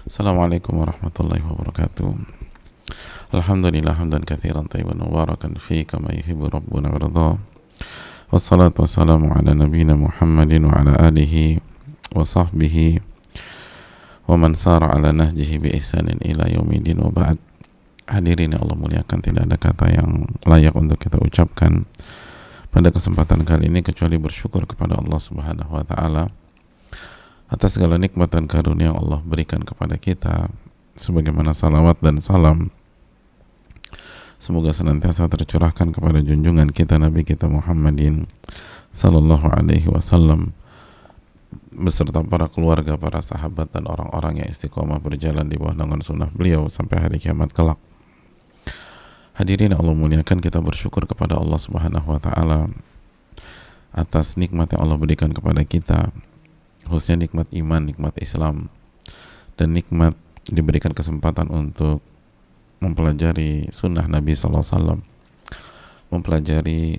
Assalamualaikum warahmatullahi wabarakatuh. Alhamdulillah hamdan katsiran thayyiban mubarakan fi kama yuhibbu rabbuna warda. Wassalatu wassalamu ala nabiyyina Muhammadin wa ala alihi wa sahbihi wa man sara ala nahjihi bi ihsanin ila yaumidin wa ba'd. Hadirin yang Allah muliakan, tidak ada kata yang layak untuk kita ucapkan pada kesempatan kali ini kecuali bersyukur kepada Allah Subhanahu wa taala atas segala nikmat dan karunia yang Allah berikan kepada kita, sebagaimana salawat dan salam semoga senantiasa tercurahkan kepada junjungan kita Nabi kita Muhammadin sallallahu alaihi wasallam beserta para keluarga, para sahabat dan orang-orang yang istiqomah berjalan di bawah naungan sunnah beliau sampai hari kiamat kelak. Hadirin Allah muliakan, kita bersyukur kepada Allah Subhanahu wa taala atas nikmat yang Allah berikan kepada kita, khususnya nikmat iman, nikmat Islam, dan nikmat diberikan kesempatan untuk mempelajari sunnah Nabi SAW, mempelajari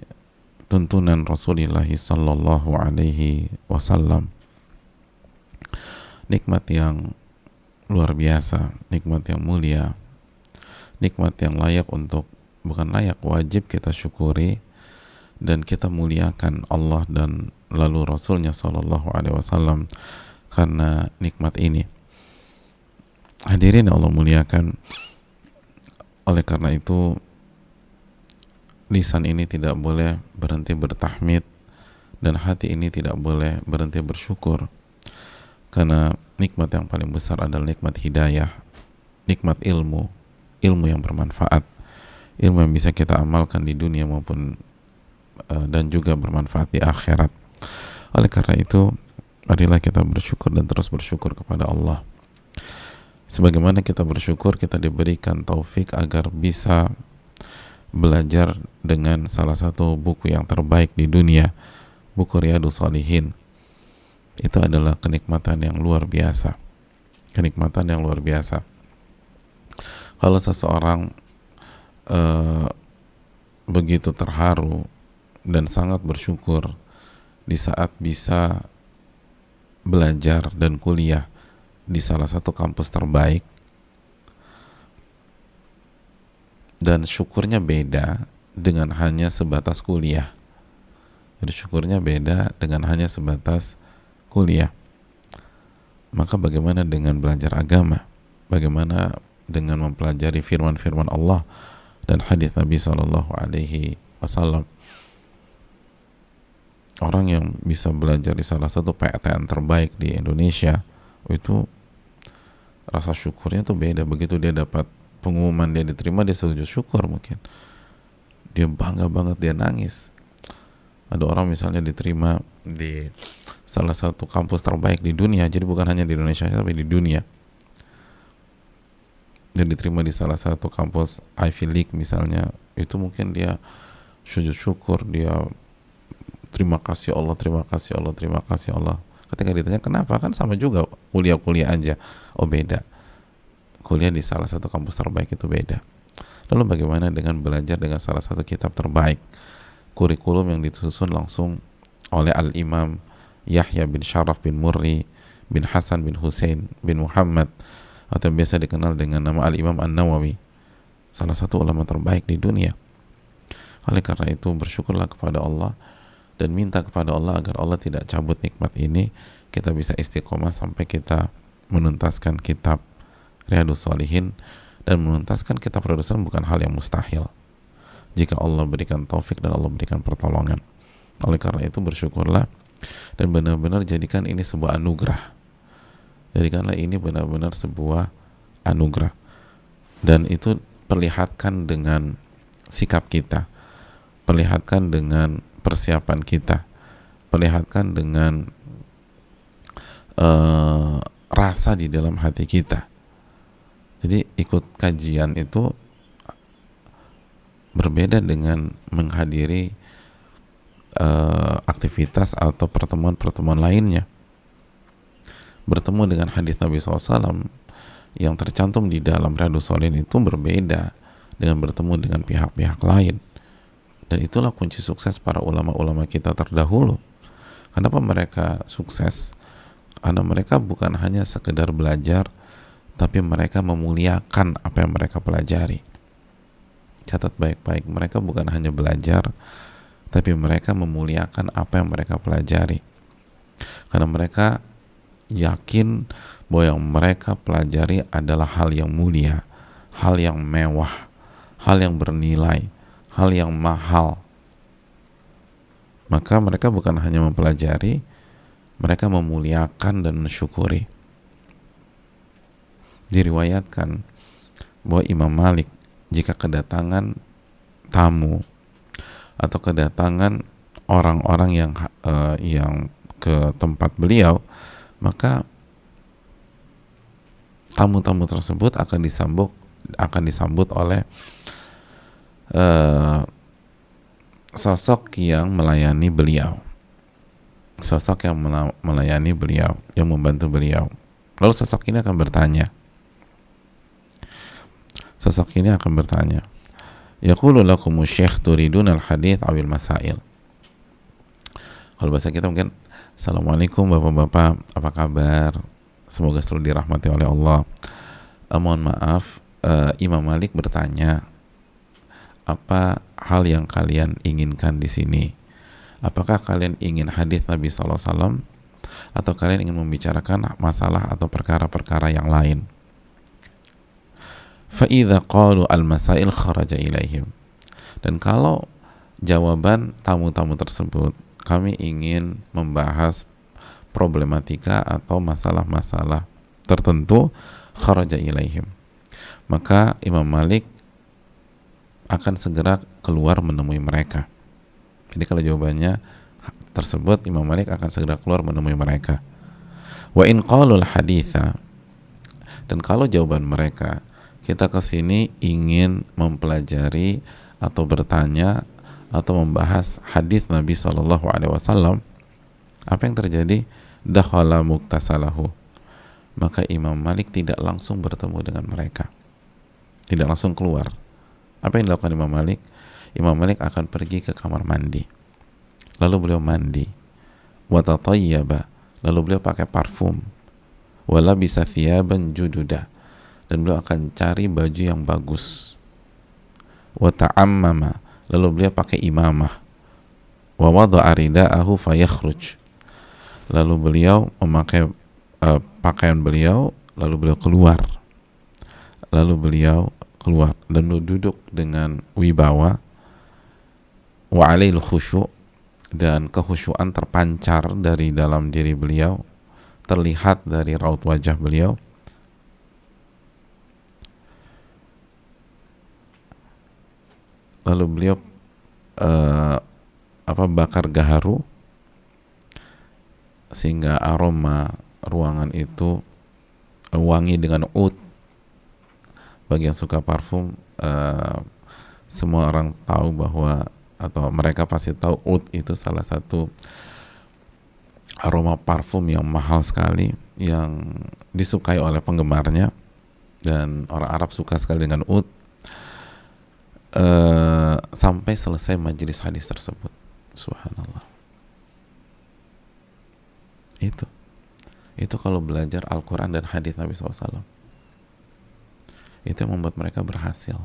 tuntunan Rasulullah Sallallahu Alaihi Wasallam. Nikmat yang luar biasa, nikmat yang mulia, nikmat yang layak untuk, bukan layak, wajib kita syukuri dan kita muliakan Allah dan lalu Rasulnya Sallallahu Alaihi Wasallam karena nikmat ini. Hadirin Allah muliakan, oleh karena itu lisan ini tidak boleh berhenti bertahmid dan hati ini tidak boleh berhenti bersyukur, karena nikmat yang paling besar adalah nikmat hidayah, nikmat ilmu yang bermanfaat, ilmu yang bisa kita amalkan di dunia maupun dan juga bermanfaat di akhirat. Oleh karena itu, marilah kita bersyukur dan terus bersyukur kepada Allah. Sebagaimana kita bersyukur, kita diberikan taufik agar bisa belajar dengan salah satu buku yang terbaik di dunia, buku Riyadhus Shalihin. Itu adalah kenikmatan yang luar biasa. Kenikmatan yang luar biasa. Kalau seseorang begitu terharu dan sangat bersyukur di saat bisa belajar dan kuliah di salah satu kampus terbaik, dan syukurnya beda dengan hanya sebatas kuliah. Jadi syukurnya beda dengan hanya sebatas kuliah. Maka bagaimana dengan belajar agama? Bagaimana dengan mempelajari firman-firman Allah dan hadis Nabi Sallallahu Alaihi Wasallam? Orang yang bisa belajar di salah satu PTN terbaik di Indonesia, itu rasa syukurnya tuh beda. Begitu dia dapat pengumuman dia diterima, dia sujud syukur, mungkin dia bangga banget, dia nangis. Ada orang misalnya diterima di salah satu kampus terbaik di dunia, jadi bukan hanya di Indonesia tapi di dunia. Dia diterima di salah satu kampus Ivy League misalnya, itu mungkin dia sujud syukur, dia terima kasih Allah, terima kasih Allah, terima kasih Allah. Ketika ditanya kenapa, kan sama juga kuliah-kuliah aja. Oh beda, kuliah di salah satu kampus terbaik itu beda. Lalu bagaimana dengan belajar dengan salah satu kitab terbaik, kurikulum yang disusun langsung oleh Al-Imam Yahya bin Sharaf bin Murri bin Hasan bin Hussein bin Muhammad, atau biasa dikenal dengan nama Al-Imam An-Nawawi, salah satu ulama terbaik di dunia. Oleh karena itu bersyukurlah kepada Allah dan minta kepada Allah agar Allah tidak cabut nikmat ini, kita bisa istiqomah sampai kita menuntaskan kitab Riyadhus Shalihin. Dan menuntaskan kitab Riyadhus Shalihin bukan hal yang mustahil jika Allah berikan taufik dan Allah berikan pertolongan. Oleh karena itu bersyukurlah dan benar-benar jadikan ini sebuah anugerah. Jadikanlah ini benar-benar sebuah anugerah, dan itu perlihatkan dengan sikap kita, perlihatkan dengan persiapan kita, perlihatkan dengan rasa di dalam hati kita. Jadi ikut kajian itu berbeda dengan menghadiri aktivitas atau pertemuan-pertemuan lainnya. Bertemu dengan hadis Nabi SAW yang tercantum di dalam Riyadhus Shalihin itu berbeda dengan bertemu dengan pihak-pihak lain. Dan itulah kunci sukses para ulama-ulama kita terdahulu. Kenapa mereka sukses? Karena mereka bukan hanya sekedar belajar, tapi mereka memuliakan apa yang mereka pelajari. Catat baik-baik, mereka bukan hanya belajar, tapi mereka memuliakan apa yang mereka pelajari. Karena mereka yakin bahwa yang mereka pelajari adalah hal yang mulia, hal yang mewah, hal yang bernilai, hal yang mahal. Maka mereka bukan hanya mempelajari, mereka memuliakan dan mensyukuri. Diriwayatkan bahwa Imam Malik jika kedatangan tamu atau kedatangan orang-orang yang ke tempat beliau, maka tamu-tamu tersebut akan disambut oleh sosok yang melayani beliau, yang membantu beliau. Lalu sosok ini akan bertanya, yaqulu lakumu syekh turidun al-hadith awil masail. Kalau bahasa kita mungkin, assalamualaikum bapak-bapak, apa kabar? Semoga selalu dirahmati oleh Allah. Mohon maaf, Imam Malik bertanya, apa hal yang kalian inginkan di sini? Apakah kalian ingin hadis Nabi SAW, atau kalian ingin membicarakan masalah atau perkara-perkara yang lain? فَإِذَا قَالُوا الْمَسَائِلْ خَرَجَ إِلَيْهِمْ. Dan kalau jawaban tamu-tamu tersebut, kami ingin membahas problematika atau masalah-masalah tertentu, kharaja ilaihim, maka Imam Malik akan segera keluar menemui mereka. Jadi kalau jawabannya tersebut, Imam Malik akan segera keluar menemui mereka. Wa in qalul haditha, dan kalau jawaban mereka, kita kesini ingin mempelajari atau bertanya atau membahas hadis Nabi SAW, apa yang terjadi? Dakhala muktasalahu, maka Imam Malik tidak langsung bertemu dengan mereka, tidak langsung keluar. Apa yang dilakukan Imam Malik? Imam Malik akan pergi ke kamar mandi, lalu beliau mandi, wa tatayyaba, lalu beliau pakai parfum, wa labisa thiyaban jududa, dan beliau akan cari baju yang bagus, wa ta'ammama, lalu beliau pakai imamah, wa wada'a rida'ahu fayakhruj, lalu beliau memakai pakaian beliau, lalu beliau keluar dan beliau duduk dengan wibawa, wa alail khusyu', dan kekhusyuan terpancar dari dalam diri beliau, terlihat dari raut wajah beliau. Lalu beliau bakar gaharu sehingga aroma ruangan itu wangi dengan oud. Bagi yang suka parfum, semua orang tahu bahwa, atau mereka pasti tahu, oud itu salah satu aroma parfum yang mahal sekali, yang disukai oleh penggemarnya, dan orang Arab suka sekali dengan oud. Sampai selesai majelis hadis tersebut. Subhanallah. Itu kalau belajar Al-Quran dan hadis Nabi SAW, itu yang membuat mereka berhasil.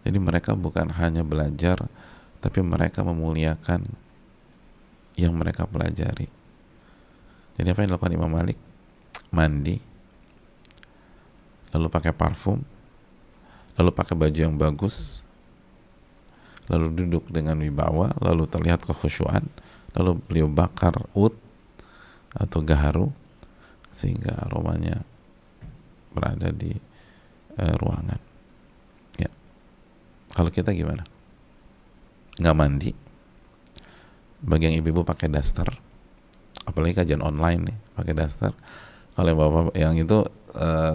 Jadi mereka bukan hanya belajar, tapi mereka memuliakan yang mereka pelajari. Jadi apa yang dilakukan Imam Malik? Mandi, lalu pakai parfum, lalu pakai baju yang bagus, lalu duduk dengan wibawa, lalu terlihat kekhusyuan, lalu beliau bakar oud atau gaharu sehingga aromanya berada di ruangan. Ya. Kalau kita gimana? Nggak mandi, bagi yang ibu-ibu pakai daster, apalagi kajian online nih, pakai daster. Kalau yang bapak yang itu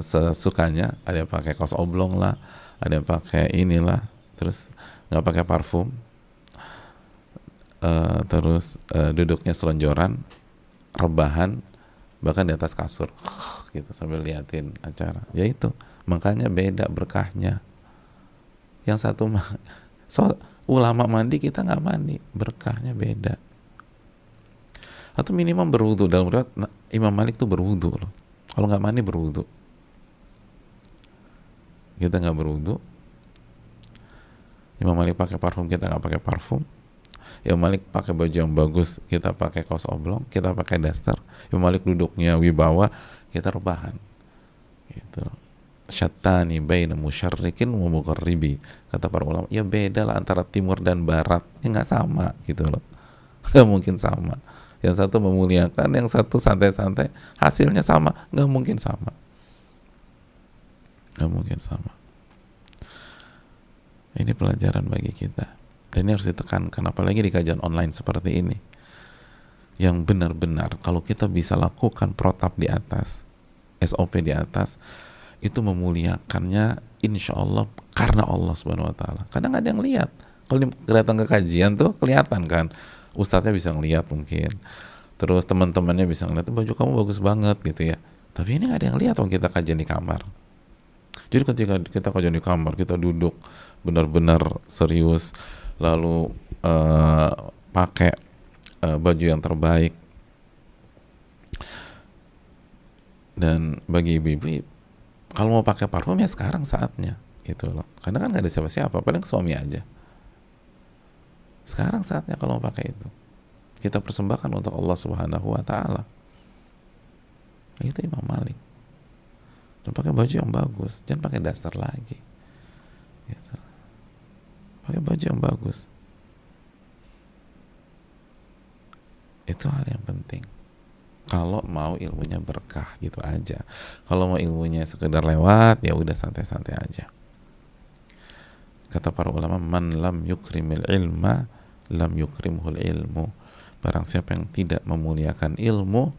sesukanya, ada yang pakai kaos oblong lah, ada yang pakai inilah, terus nggak pakai parfum, terus duduknya selonjoran, rebahan, bahkan di atas kasur gitu sambil liatin acara. Ya itu, makanya beda berkahnya. Yang satu ulama mandi, kita nggak mandi, berkahnya beda. Atau minimal berwudu. Dalam riwayat Imam Malik tuh berwudu loh. Kalau nggak mandi berwudu. Kita nggak berwudu. Imam Malik pakai parfum, kita nggak pakai parfum. Imam Malik pakai baju yang bagus, kita pakai kaos oblong, kita pakai daster. Imam Malik duduknya wibawa, kita rebahan. Gitu. Syattani baina musyarrikin wa mugharribi, kata para ulama. Ya beda lah antara timur dan barat, ya nggak sama gitu loh. Nggak mungkin sama. Yang satu memuliakan, yang satu santai-santai, hasilnya sama, nggak mungkin sama. Nggak mungkin sama. Ini pelajaran bagi kita, dan ini harus ditekankan, apalagi di kajian online seperti ini, yang benar-benar kalau kita bisa lakukan protap di atas, SOP di atas, itu memuliakannya insya Allah karena Allah Subhanahu Wa Taala. Kadang ada yang lihat, kalau datang ke kajian tuh kelihatan kan, ustadznya bisa ngelihat mungkin, terus teman-temannya bisa ngeliat, baju kamu bagus banget gitu ya, tapi ini nggak ada yang lihat waktu kita kajian di kamar. Jadi ketika kita kajian di kamar, kita duduk benar-benar serius, lalu pakai baju yang terbaik, dan bagi ibu-ibu kalau mau pakai parfum ya sekarang saatnya gitu loh, karena kan nggak ada siapa-siapa, paling suami aja. Sekarang saatnya kalau mau pakai itu, kita persembahkan untuk Allah Subhanahu Wa Taala. Itu Imam Malik. Dan pakai baju yang bagus, jangan pakai daster lagi gitu. Pakai baju yang bagus, itu hal yang penting kalau mau ilmunya berkah, gitu aja. Kalau mau ilmunya sekedar lewat, ya udah santai-santai aja. Kata para ulama, man lam yukrimil ilma lam yukrimhul ilmu. Barang siapa yang tidak memuliakan ilmu,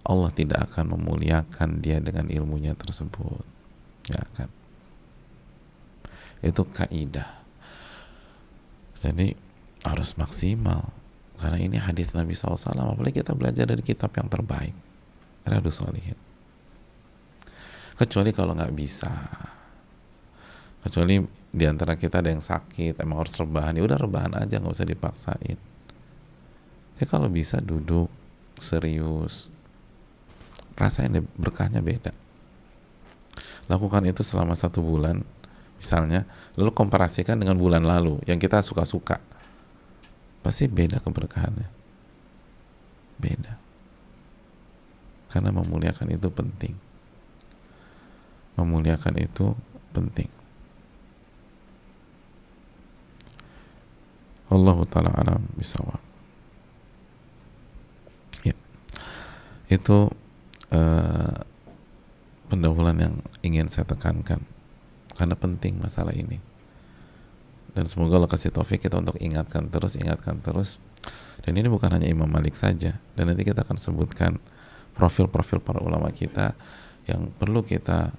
Allah tidak akan memuliakan dia dengan ilmunya tersebut. Ya kan? Itu kaidah. Jadi harus maksimal, karena ini hadis Nabi SAW. Apalagi kita belajar dari kitab yang terbaik, Riyadhus Shalihin. Kecuali kalau nggak bisa, kecuali diantara kita ada yang sakit, emang harus rebahan, ya udah rebahan aja, nggak usah dipaksain. Ya kalau bisa duduk serius, rasain deh berkahnya beda. Lakukan itu selama 1 bulan misalnya, lalu komparasikan dengan bulan lalu yang kita suka-suka, pasti beda keberkahannya, beda. Karena memuliakan itu penting, memuliakan itu penting. Wallahu ta'ala alam bisawab. Ya, itu pendahuluan yang ingin saya tekankan, karena penting masalah ini, dan semoga Allah kasih taufik kita untuk ingatkan terus. Dan ini bukan hanya Imam Malik saja, dan nanti kita akan sebutkan profil-profil para ulama kita yang perlu kita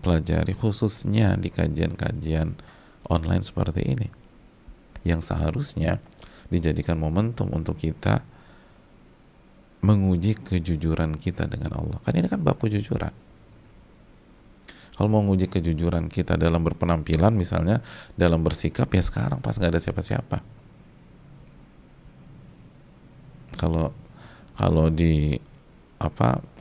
pelajari, khususnya di kajian-kajian online seperti ini, yang seharusnya dijadikan momentum untuk kita menguji kejujuran kita dengan Allah. Kan ini kan bab kejujuran. Kalau mau menguji kejujuran kita dalam berpenampilan misalnya, dalam bersikap, ya sekarang pas nggak ada siapa-siapa. Kalau di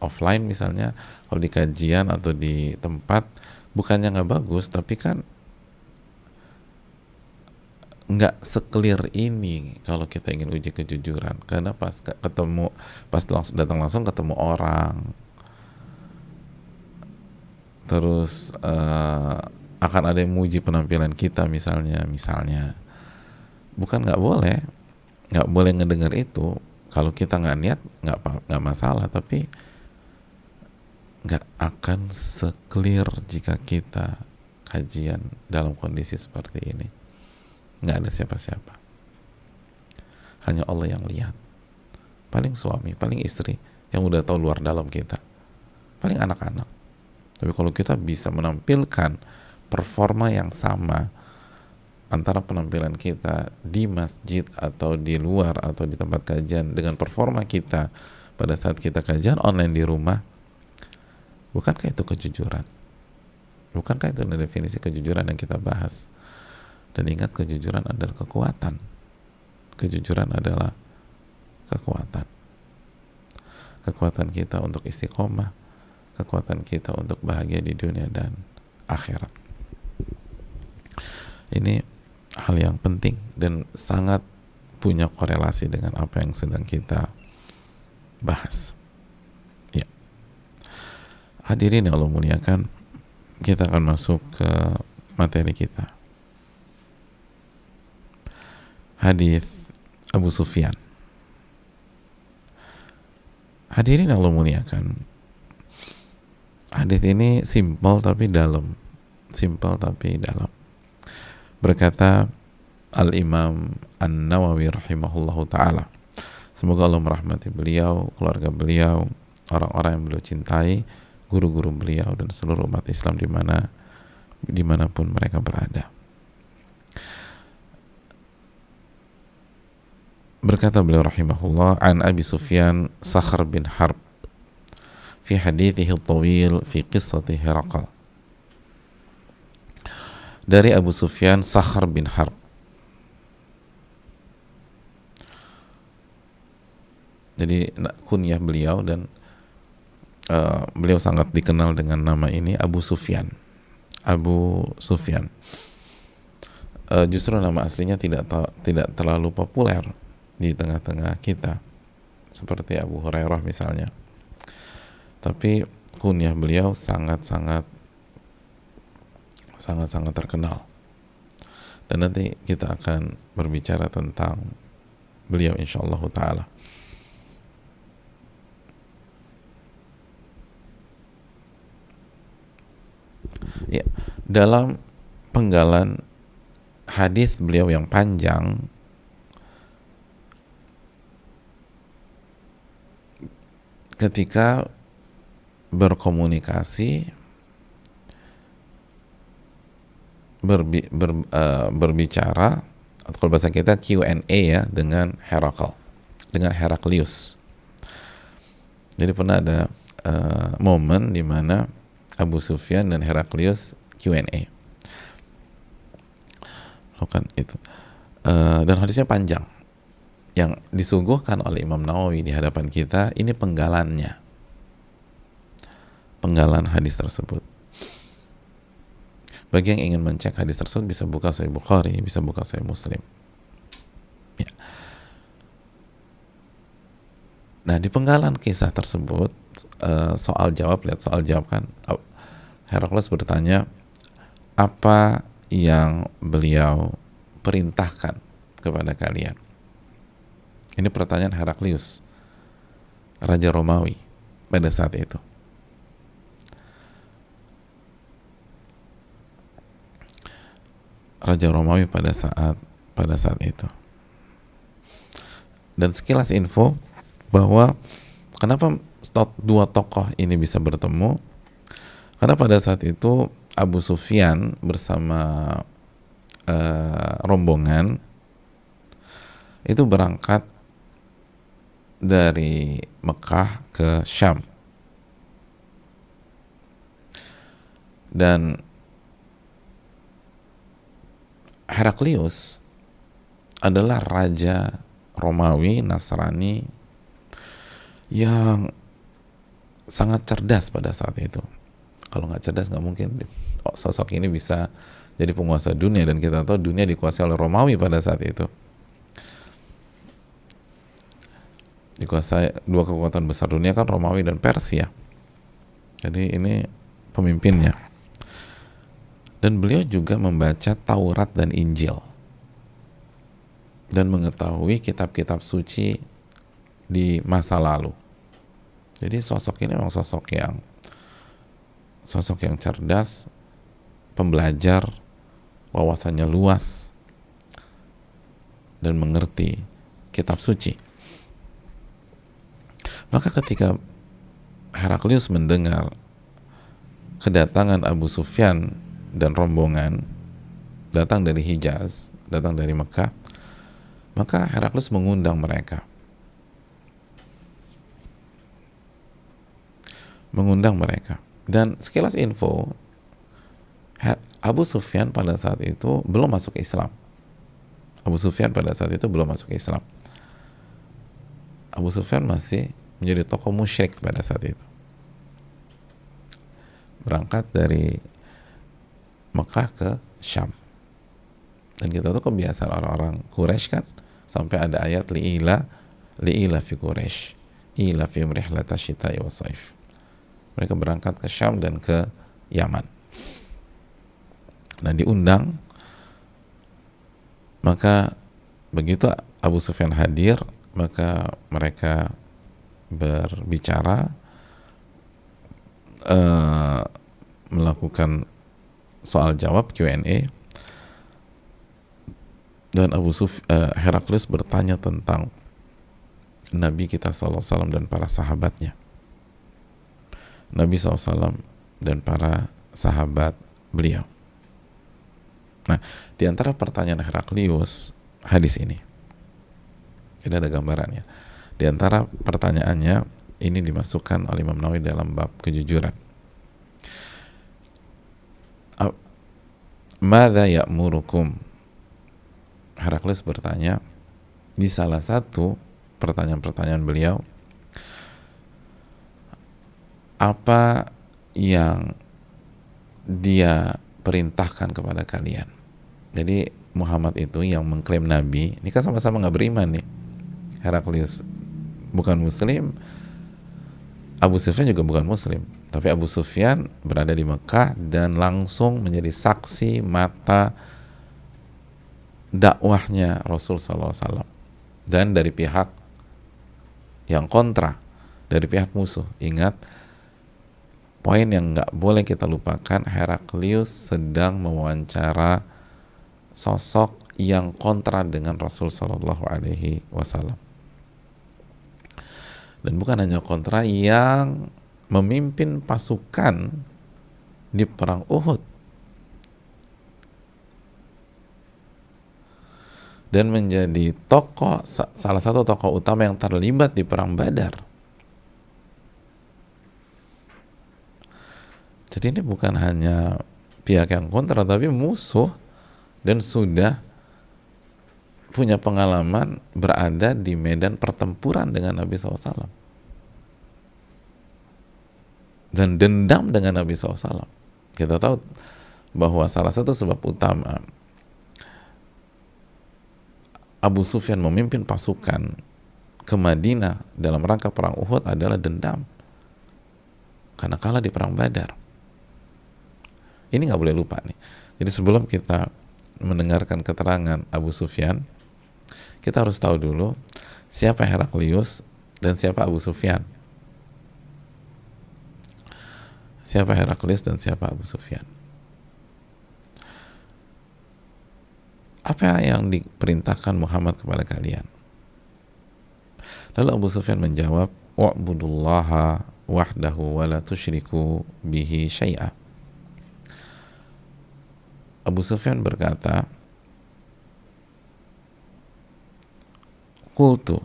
offline misalnya, kalau di kajian atau di tempat, bukannya nggak bagus, tapi kan nggak se-clear ini kalau kita ingin uji kejujuran, karena pas datang langsung ketemu orang, terus akan ada yang muji penampilan kita misalnya, bukan nggak boleh ngedengar itu. Kalau kita nggak niat nggak masalah, tapi nggak akan se-clear jika kita kajian dalam kondisi seperti ini. Nggak ada siapa-siapa, hanya Allah yang lihat, paling suami, paling istri yang udah tahu luar dalam kita, paling anak-anak. Tapi kalau kita bisa menampilkan performa yang sama antara penampilan kita di masjid atau di luar atau di tempat kajian dengan performa kita pada saat kita kajian online di rumah, bukankah itu kejujuran? Bukankah itu definisi kejujuran yang kita bahas? Dan ingat, kejujuran adalah kekuatan. Kejujuran adalah kekuatan. Kekuatan kita untuk istiqomah, kekuatan kita untuk bahagia di dunia dan akhirat. Ini hal yang penting dan sangat punya korelasi dengan apa yang sedang kita bahas. Ya. Hadirin yang Allah muliakan, kita akan masuk ke materi kita. Hadis Abu Sufyan. Hadirin yang Allah muliakan, hadis ini simpel tapi dalam. Simpel tapi dalam. Berkata Al-Imam An-Nawawi rahimahullahu ta'ala, semoga Allah merahmati beliau, keluarga beliau, orang-orang yang beliau cintai, guru-guru beliau, dan seluruh umat Islam dimanapun mereka berada. Berkata beliau rahimahullah, an Abi Sufyan Sakhr bin Harb fi hadithihi tawil fi qissati Herakal. Dari Abu Sufyan Sakhr bin Harb. Jadi kunyah beliau, dan beliau sangat dikenal dengan nama ini, Abu Sufyan. Abu Sufyan. Justru nama aslinya tidak terlalu populer di tengah-tengah kita, seperti Abu Hurairah misalnya. Tapi kunyah beliau sangat-sangat terkenal. Dan nanti kita akan berbicara tentang beliau insyaallah ta'ala. Ya, dalam penggalan hadis beliau yang panjang, ketika berkomunikasi, berbicara, atau kalau bahasa kita Q&A ya, dengan Heraklius. Jadi pernah ada momen di mana Abu Sufyan dan Heraklius Q&A. Kan itu. Dan hadisnya panjang. Yang disuguhkan oleh Imam Nawawi di hadapan kita, ini penggalan hadis tersebut. Bagi yang ingin mencek hadis tersebut bisa buka Sahih Bukhari, bisa buka Sahih Muslim. Ya. Nah, di penggalan kisah tersebut, soal jawab kan, Heraklius bertanya, apa yang beliau perintahkan kepada kalian? Ini pertanyaan Heraklius, Raja Romawi pada saat itu. Raja Romawi pada saat itu. Dan sekilas info bahwa kenapa dua tokoh ini bisa bertemu, karena pada saat itu Abu Sufyan bersama rombongan itu berangkat dari Mekah ke Syam, dan Heraklius adalah raja Romawi Nasrani yang sangat cerdas pada saat itu. Kalau nggak cerdas nggak mungkin sosok ini bisa jadi penguasa dunia, dan kita tahu dunia dikuasai oleh Romawi pada saat itu. Dikuasai dua kekuatan besar dunia kan, Romawi dan Persia. Jadi ini pemimpinnya. Dan beliau juga membaca Taurat dan Injil dan mengetahui kitab-kitab suci di masa lalu. Jadi sosok ini memang sosok yang cerdas, pembelajar, wawasannya luas, dan mengerti kitab suci. Maka ketika Heraklius mendengar kedatangan Abu Sufyan dan rombongan datang dari Hijaz, datang dari Mekah, maka Heraklius mengundang mereka. Dan sekilas info, Abu Sufyan pada saat itu belum masuk Islam. Abu Sufyan masih menjadi tokoh musyrik pada saat itu. berangkat dari Mekah ke Syam. Dan kita tahu kebiasaan orang-orang Quraisy kan, sampai ada ayat li'ila fi Quraisy ila fi rihlata syita'i wa saif. Mereka berangkat ke Syam dan ke Yaman. Nah, diundang, maka begitu Abu Sufyan hadir, maka mereka berbicara, melakukan soal jawab Q&A, dan Heraklius bertanya tentang Nabi kita SAW dan para sahabatnya, Nabi SAW dan para sahabat beliau. Nah, di antara pertanyaan Heraklius, hadis ini ada gambarannya. Di antara pertanyaannya ini dimasukkan oleh Imam Nawawi dalam bab kejujuran. Madza ya'murukum? Heraklius bertanya di salah satu pertanyaan-pertanyaan beliau, apa yang dia perintahkan kepada kalian? Jadi Muhammad itu yang mengklaim Nabi, ini kan sama-sama nggak beriman nih. Heraklius bukan Muslim, Abu Sufyan juga bukan Muslim, tapi Abu Sufyan berada di Mekah dan langsung menjadi saksi mata dakwahnya Rasul SAW. Dan dari pihak yang kontra, dari pihak musuh. Ingat, poin yang nggak boleh kita lupakan, Heraklius sedang mewawancara sosok yang kontra dengan Rasul Shallallahu Alaihi Wasallam. Dan bukan hanya kontra, yang memimpin pasukan di perang Uhud dan menjadi salah satu tokoh utama yang terlibat di perang Badar. Jadi ini bukan hanya pihak yang kontra, tapi musuh, dan sudah punya pengalaman berada di medan pertempuran dengan Nabi SAW dan dendam dengan Nabi SAW. Kita tahu bahwa salah satu sebab utama Abu Sufyan memimpin pasukan ke Madinah dalam rangka perang Uhud adalah dendam karena kalah di perang Badar. Ini nggak boleh lupa nih. Jadi sebelum kita mendengarkan keterangan Abu Sufyan, kita harus tahu dulu siapa Heraklius dan siapa Abu Sufyan. Siapa Heraklius dan siapa Abu Sufyan. Apa yang diperintahkan Muhammad kepada kalian? Lalu Abu Sufyan menjawab, wa'budullaha wahdahu wa la tusyriku bihi syai'a. Abu Sufyan berkata, qultu.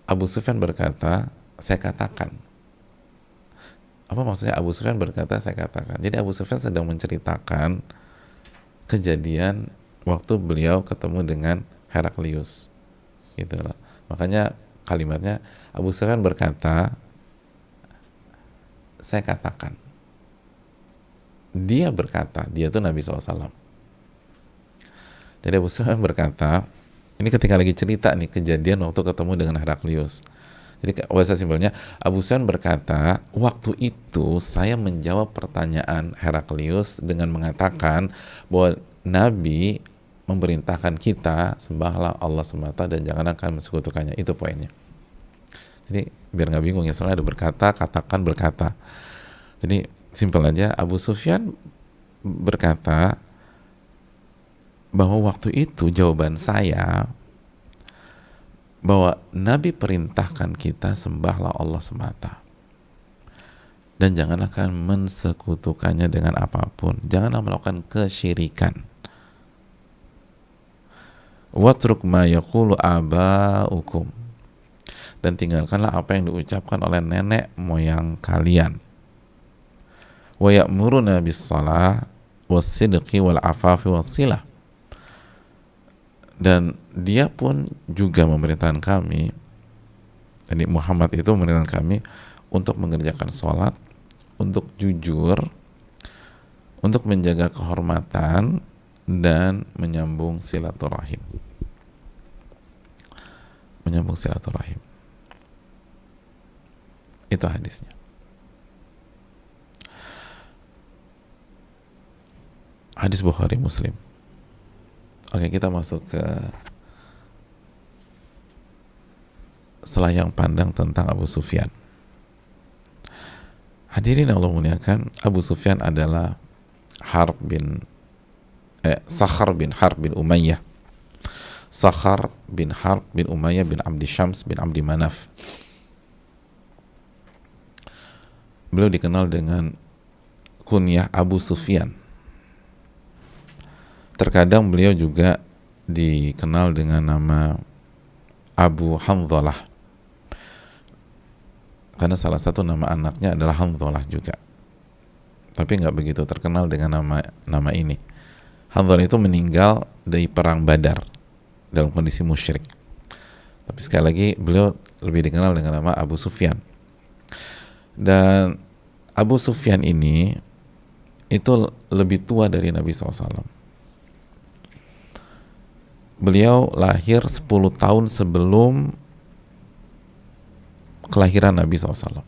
Abu Sufyan berkata, saya katakan. Apa maksudnya Abu Sufyan berkata, saya katakan? Jadi Abu Sufyan sedang menceritakan kejadian waktu beliau ketemu dengan Heraklius, gitu loh. Makanya kalimatnya Abu Sufyan berkata, saya katakan. Dia berkata, dia itu Nabi SAW. Jadi Abu Sufyan berkata, ini ketika lagi cerita nih kejadian waktu ketemu dengan Heraklius. Jadi bahasa simpelnya, Abu Sufyan berkata, waktu itu saya menjawab pertanyaan Heraklius dengan mengatakan bahwa Nabi memerintahkan kita sembahlah Allah semata dan jangan akan mensekutukannya. Itu poinnya. Jadi biar nggak bingung ya, soalnya ada berkata, katakan, berkata. Jadi simpel aja, Abu Sufyan berkata bahwa waktu itu jawaban saya bahwa Nabi perintahkan kita sembahlah Allah semata dan jangan akan mensekutukannya dengan apapun, janganlah melakukan kesyirikan. Watruk ma yaqulu aba'ukum, dan tinggalkanlah apa yang diucapkan oleh nenek moyang kalian. Wa ya'muruna bis-shalah was-sidqi wal-afafi was-silah, dan dia pun juga memerintahkan kami, jadi Muhammad itu memerintahkan kami untuk mengerjakan sholat, untuk jujur, untuk menjaga kehormatan, dan menyambung silaturahim. Menyambung silaturahim. Itu hadisnya. Hadis Bukhari Muslim. Oke, kita masuk ke selayang pandang tentang Abu Sufyan. Hadirin Allah muliakan, Abu Sufyan adalah Sakhar bin Harb bin Umayyah. Sakhar bin Harb bin Umayyah bin Abdi Syams bin Abdi Manaf. Beliau dikenal dengan kunyah Abu Sufyan. Terkadang beliau juga dikenal dengan nama Abu Hanzalah, karena salah satu nama anaknya adalah Hanzalah juga, tapi nggak begitu terkenal dengan nama ini. Hanzalah itu meninggal dari perang Badar dalam kondisi musyrik, tapi sekali lagi beliau lebih dikenal dengan nama Abu Sufyan. Dan Abu Sufyan ini itu lebih tua dari Nabi SAW. Beliau lahir 10 tahun sebelum kelahiran Nabi SAW.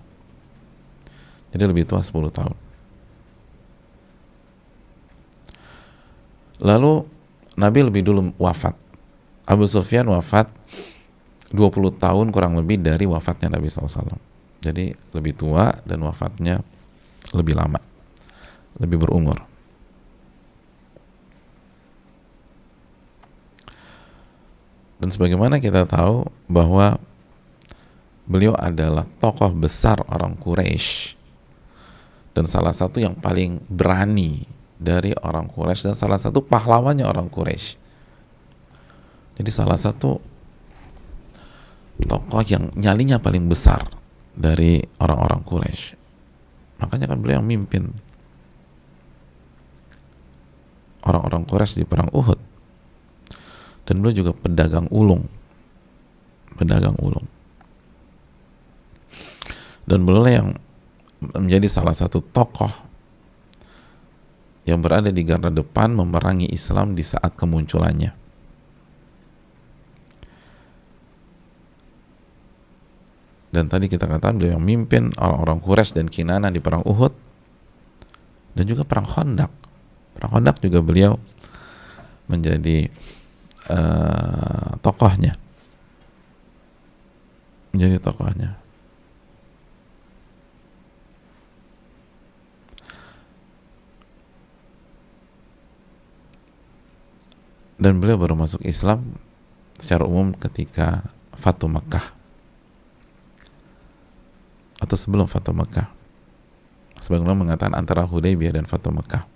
Jadi lebih tua 10 tahun. Lalu Nabi lebih dulu wafat. Abu Sufyan wafat 20 tahun kurang lebih dari wafatnya Nabi SAW. Jadi lebih tua dan wafatnya lebih lama, lebih berumur. Dan sebagaimana kita tahu bahwa beliau adalah tokoh besar orang Quraisy dan salah satu yang paling berani dari orang Quraisy dan salah satu pahlawannya orang Quraisy. Jadi salah satu tokoh yang nyalinya paling besar dari orang-orang Quraisy. Makanya kan beliau yang mimpin orang-orang Quraisy di perang Uhud. Dan beliau juga pedagang ulung. Dan beliau yang menjadi salah satu tokoh yang berada di garda depan memerangi Islam di saat kemunculannya. Dan tadi kita katakan beliau yang memimpin orang-orang Quraisy dan Kinana di perang Uhud dan juga perang Khandaq. Perang Khandaq juga beliau menjadi tokohnya. Dan beliau baru masuk Islam secara umum ketika Fatu Makkah atau sebelum Fatu Makkah. Sebagian orang mengatakan antara Hudaybiyah dan Fatu Makkah.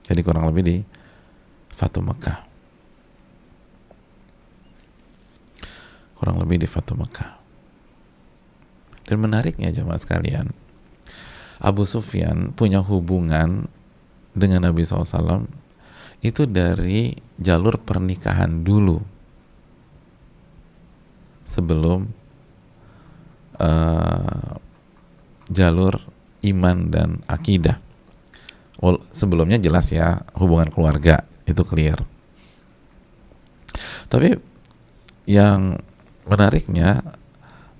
Jadi kurang lebih di Fatu Makkah. Dan menariknya jemaah sekalian, Abu Sufyan punya hubungan dengan Nabi SAW itu dari jalur pernikahan dulu sebelum jalur iman dan akidah. Sebelumnya jelas ya hubungan keluarga itu clear, tapi yang menariknya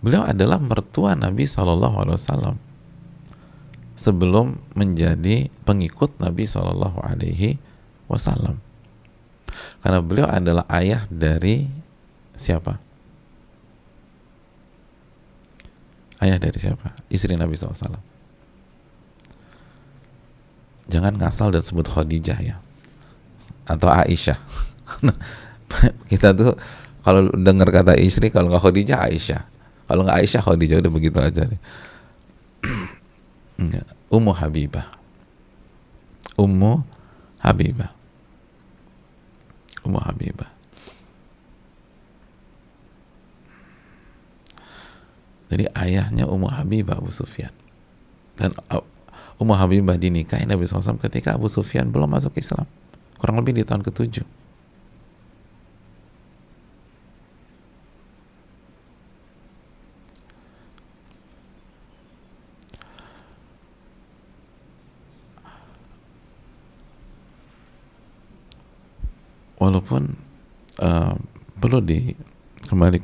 beliau adalah mertua Nabi SAW sebelum menjadi pengikut Nabi SAW, karena beliau adalah ayah dari siapa? Istri Nabi SAW. Jangan ngasal dan sebut Khadijah ya, atau Aisyah. Kita tuh kalau dengar kata istri, kalau nggak Khadijah Aisyah, kalau nggak Aisyah Khadijah, udah begitu aja nih. Ummu Habibah. Jadi ayahnya Ummu Habibah Abu Sufyan. Dan Ummu Habibah dinikahi Nabi SAW ketika Abu Sufyan belum masuk Islam, kurang lebih di tahun ke-7. walaupun perlu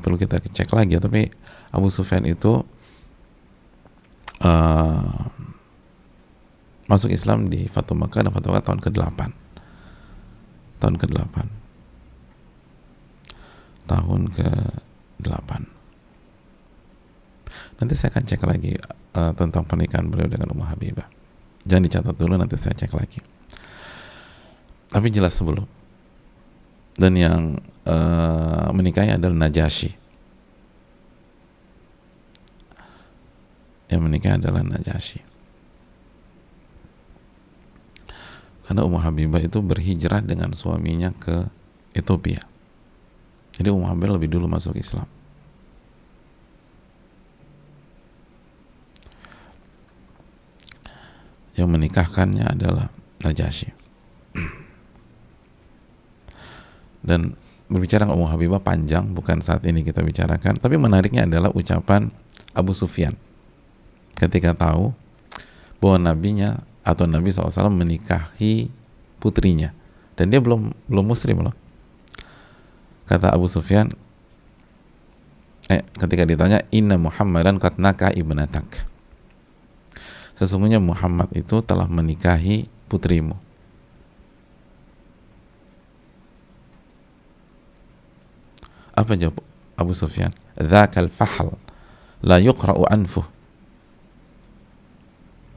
perlu kita cek lagi, tapi Abu Sufyan itu masuk Islam di Fatu Makkah, dan Fatu Makkah tahun ke-8 tahun ke-8. Nanti saya akan cek lagi tentang pernikahan beliau dengan Ummu Habibah. Jangan dicatat dulu, nanti saya cek lagi. Tapi jelas sebelum. Dan yang menikahi adalah Najasyi. Yang menikah adalah Najasyi. Karena Ummu Habibah itu berhijrah dengan suaminya ke Ethiopia. Jadi Ummu Habibah lebih dulu masuk Islam. Yang menikahkannya adalah Najasyi. Dan berbicara Ummu Habibah panjang, bukan saat ini kita bicarakan. Tapi menariknya adalah ucapan Abu Sufyan ketika tahu bahwa nabinya atau Nabi SAW menikahi putrinya, dan dia belum muslim loh. Kata Abu Sufyan ketika ditanya, inna Muhammadan qad naka ibnatak, sesungguhnya Muhammad itu telah menikahi putrimu. Apa jawab Abu Sufyan? Dzakal fahl la yuqra'u anfuh.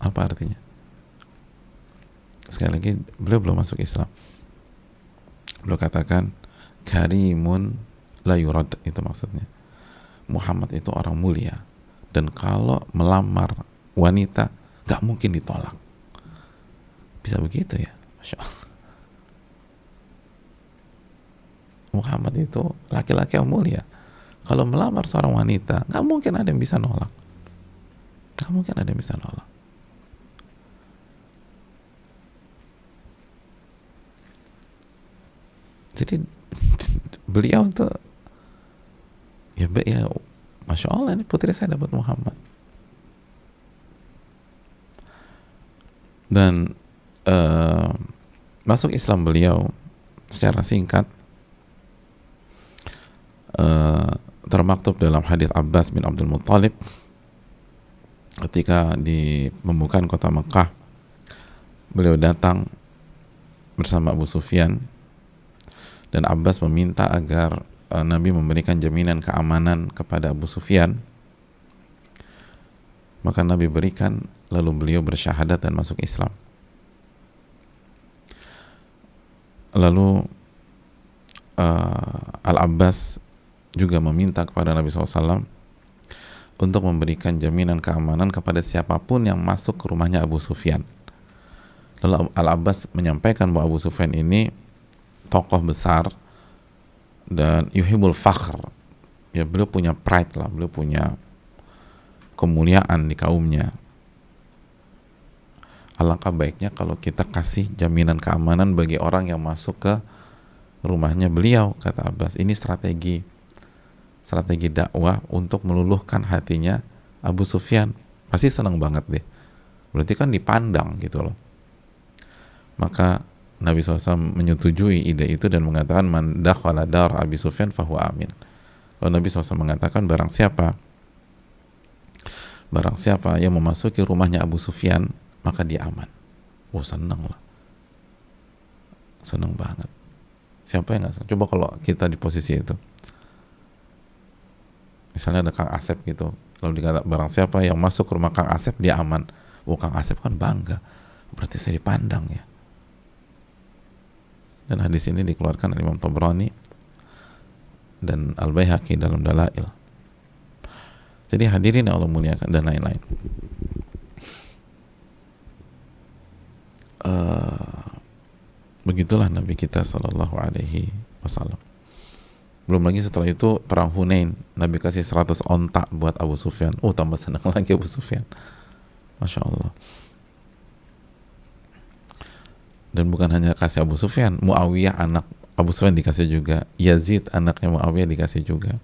Apa artinya? Sekali lagi, beliau belum masuk Islam. Beliau katakan karimun la yurad, itu maksudnya. Muhammad itu orang mulia, dan kalau melamar wanita gak mungkin ditolak. Bisa begitu ya? Masya Allah. Muhammad itu laki-laki yang mulia, kalau melamar seorang wanita gak mungkin ada yang bisa nolak. Gak mungkin ada yang bisa nolak. Jadi beliau tuh ya Masya Allah, ini putri saya dapat Muhammad. Dan masuk Islam beliau secara singkat termaktub dalam hadits Abbas bin Abdul Muttalib ketika di pembukaan kota Mekah. Beliau datang bersama Abu Sufyan, dan Abbas meminta agar Nabi memberikan jaminan keamanan kepada Abu Sufyan. Maka Nabi berikan, lalu beliau bersyahadat dan masuk Islam. Lalu Al-Abbas juga meminta kepada Nabi SAW untuk memberikan jaminan keamanan kepada siapapun yang masuk ke rumahnya Abu Sufyan. Lalu Al-Abbas menyampaikan bahwa Abu Sufyan ini tokoh besar dan yuhibul fakhr, ya beliau punya pride lah, beliau punya kemuliaan di kaumnya. Alangkah baiknya kalau kita kasih jaminan keamanan bagi orang yang masuk ke rumahnya beliau, kata Abbas. Ini strategi dakwah untuk meluluhkan hatinya Abu Sufyan. Pasti senang banget deh, berarti kan dipandang gitu loh. Maka Nabi SAW menyetujui ide itu dan mengatakan man dakhala dar Abi Sufyan fahuwa amin. Lalu Nabi SAW mengatakan barang siapa yang memasuki rumahnya Abu Sufyan maka dia aman. Oh, senang lah, senang banget. Siapa yang gak senang? Coba kalau kita di posisi itu, misalnya ada Kang Asep gitu, lalu dikata barang siapa yang masuk ke rumah Kang Asep dia aman. Oh, Kang Asep kan bangga, berarti saya dipandang ya. Dan hadis ini dikeluarkan oleh Imam Tabrani dan Al-Baihaqi dalam Dalail. Jadi hadirin yang Allah muliakan dan lain-lain. Begitulah Nabi kita Sallallahu Alaihi Wasallam. Belum lagi setelah itu perang Hunain, Nabi kasih 100 onta buat Abu Sufyan. Oh, tambah senang lagi Abu Sufyan. Masya Allah. Dan bukan hanya kasih Abu Sufyan, Muawiyah anak Abu Sufyan dikasih juga, Yazid anaknya Muawiyah dikasih juga.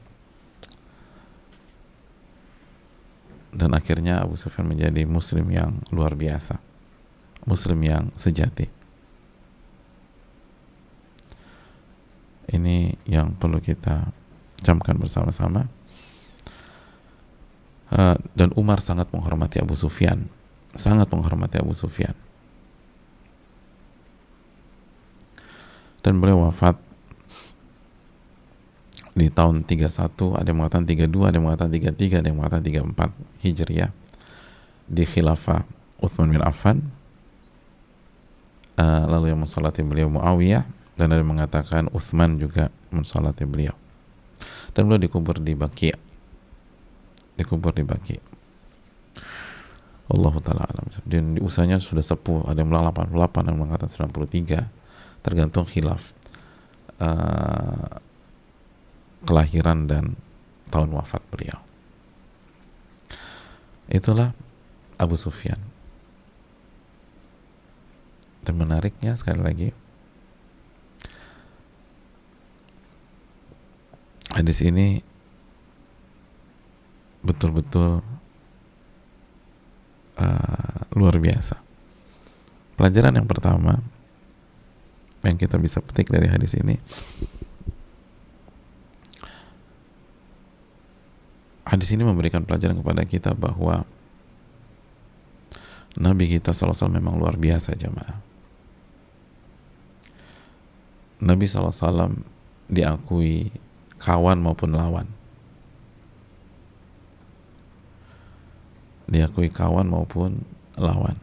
Dan akhirnya Abu Sufyan menjadi muslim yang luar biasa, muslim yang sejati. Ini yang perlu kita camkan bersama-sama. Dan Umar sangat menghormati Abu Sufyan, sangat menghormati Abu Sufyan, dan beliau wafat di tahun 31, ada yang mengatakan 32, ada yang mengatakan 33, ada yang mengatakan 34 Hijriah, di khilafah Utsman bin Affan. Lalu yang mensolati beliau Muawiyah, dan ada yang mengatakan Utsman juga mensolati beliau, dan beliau dikubur di Baqi'. Allah Ta'ala alam. Dan di usianya sudah sepuh, ada yang bilang 88, ada yang mengatakan 93, tergantung khilaf kelahiran dan tahun wafat beliau. Itulah Abu Sufyan. Dan menariknya sekali lagi, hadis ini betul-betul luar biasa. Pelajaran yang pertama yang kita bisa petik dari hadis ini, hadis ini memberikan pelajaran kepada kita bahwa Nabi kita SAW memang luar biasa, jamaah. Nabi SAW diakui kawan maupun lawan. Diakui kawan maupun lawan.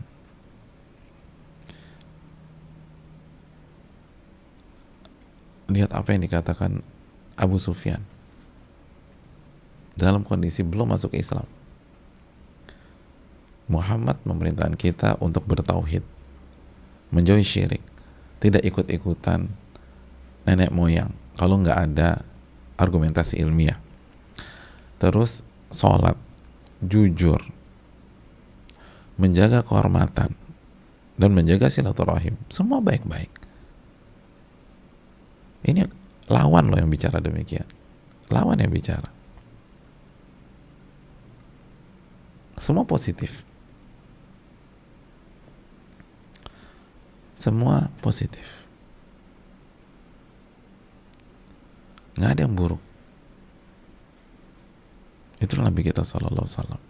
Lihat apa yang dikatakan Abu Sufyan dalam kondisi belum masuk Islam. Muhammad memerintahkan kita untuk bertauhid, menjauhi syirik, tidak ikut-ikutan nenek moyang kalau nggak ada argumentasi ilmiah. Terus sholat, jujur, menjaga kehormatan, dan menjaga silaturahim, semua baik-baik. Ini lawan loh yang bicara demikian, lawan yang bicara, semua positif, semua positif, nggak ada yang buruk. Itulah Nabi kita sallallahu alaihi wasallam.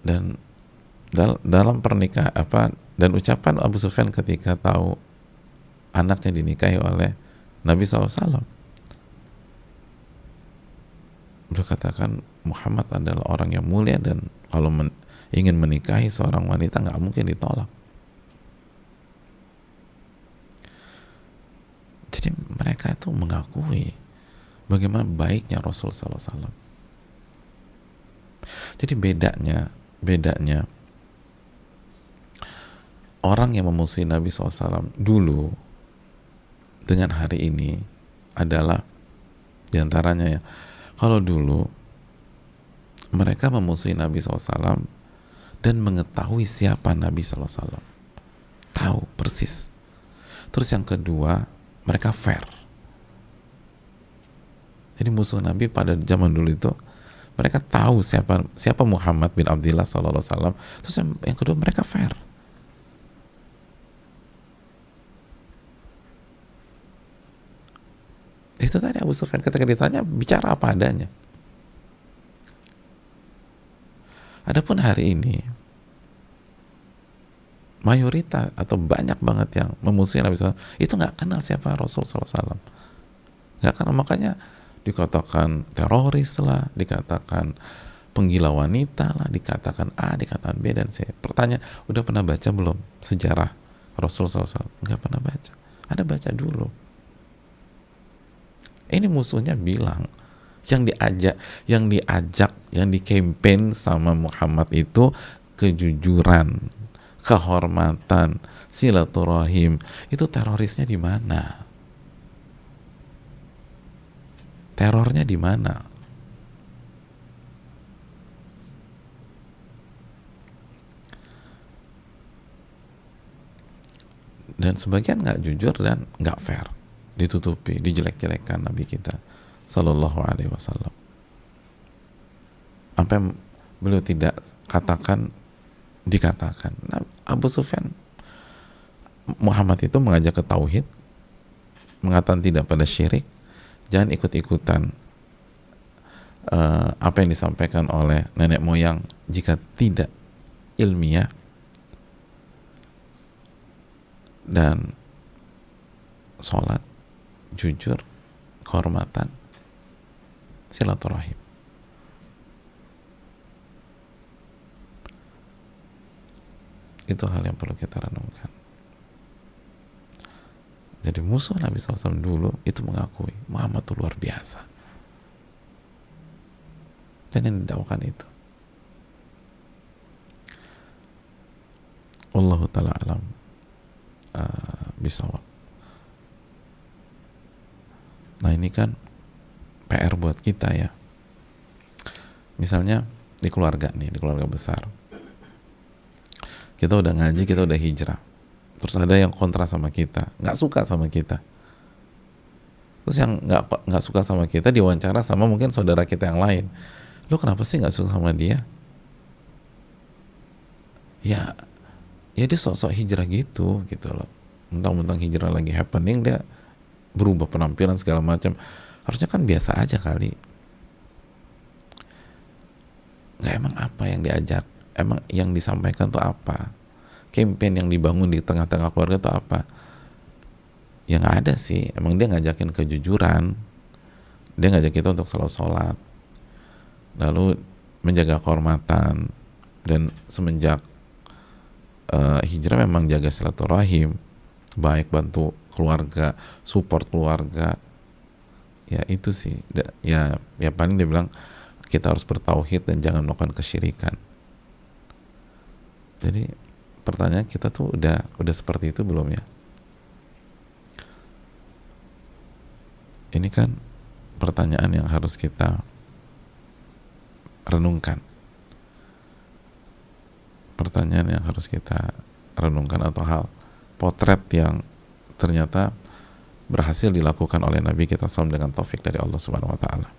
Dan dalam pernikahan dan ucapan Abu Sufyan ketika tahu anaknya dinikahi oleh Nabi SAW, beliau katakan Muhammad adalah orang yang mulia, dan kalau ingin menikahi seorang wanita nggak mungkin ditolak. Jadi mereka itu mengakui bagaimana baiknya Rasul SAW. Jadi bedanya orang yang memusuhi Nabi SAW dulu dengan hari ini adalah diantaranya, ya, kalau dulu mereka memusuhi Nabi SAW dan mengetahui siapa Nabi SAW, tahu persis. Terus yang kedua, mereka fair. Jadi musuh Nabi pada zaman dulu itu mereka tahu siapa Muhammad bin Abdullah sallallahu alaihi wasallam. Terus yang kedua, mereka fair. Itu tadi Abu Sufyan ketika ditanya bicara apa adanya. Adapun hari ini mayoritas atau banyak banget yang memusuhi Nabi SAW itu nggak kenal siapa Rasul SAW, nggak kenal, makanya dikatakan teroris lah, dikatakan penggila wanita lah, dikatakan A, dikatakan B dan C. Pertanyaan, udah pernah baca belum sejarah Rasul SAW? Nggak pernah baca. Ada baca dulu. Ini musuhnya bilang yang dikampanye sama Muhammad itu kejujuran, kehormatan, silaturahim. Itu terorisnya di mana? Terornya di mana? Dan sebagian nggak jujur dan nggak fair, ditutupi, dijelek-jelekan Nabi kita Sallallahu Alaihi Wasallam. Sampai beliau tidak katakan, dikatakan. Nah, Abu Sufyan, Muhammad itu mengajak ke tauhid, mengatakan tidak pada syirik, jangan ikut-ikutan apa yang disampaikan oleh nenek moyang jika tidak ilmiah, dan sholat, jujur, kehormatan, silaturahim. Itu hal yang perlu kita renungkan. Jadi musuh Nabi SAW dulu itu mengakui Muhammad itu luar biasa, dan yang didakwakan itu. Wallahu ta'ala alam bisawab. Nah, ini kan PR buat kita ya. Misalnya di keluarga nih, di keluarga besar, kita udah ngaji, kita udah hijrah, terus ada yang kontra sama kita, nggak suka sama kita. Terus yang nggak suka sama kita diwawancara sama mungkin saudara kita yang lain. Lu kenapa sih nggak suka sama dia? Ya dia sok-sok hijrah gitu loh. Mentang-mentang hijrah lagi happening, dia berubah penampilan segala macam. Harusnya kan biasa aja kali. Nggak, emang apa yang diajar? Emang yang disampaikan tuh apa? Campaign yang dibangun di tengah-tengah keluarga tuh apa? Ya nggak ada sih. Emang dia ngajakin kejujuran, dia ngajak kita untuk selalu sholat, lalu menjaga kehormatan, dan semenjak hijrah memang jaga silaturahim, baik bantu keluarga, support keluarga. Ya itu sih. Ya paling dia bilang kita harus bertauhid dan jangan melakukan kesyirikan. Jadi pertanyaan kita tuh udah seperti itu belum ya? Ini kan pertanyaan yang harus kita renungkan. Pertanyaan yang harus kita renungkan, atau hal potret yang ternyata berhasil dilakukan oleh Nabi kita SAW dengan taufik dari Allah Subhanahu wa taala.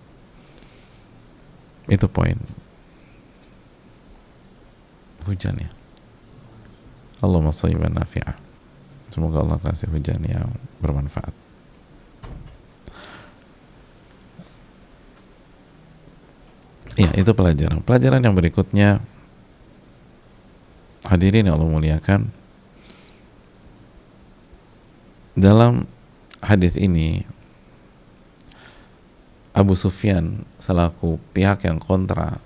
Itu poin. Hujan ya. Allahumma shayyiban nafi'ah. Semoga Allah kasih hujan yang bermanfaat. Ya, itu pelajaran. Pelajaran yang berikutnya, hadirin yang Allah muliakan, dalam hadis ini Abu Sufyan selaku pihak yang kontra,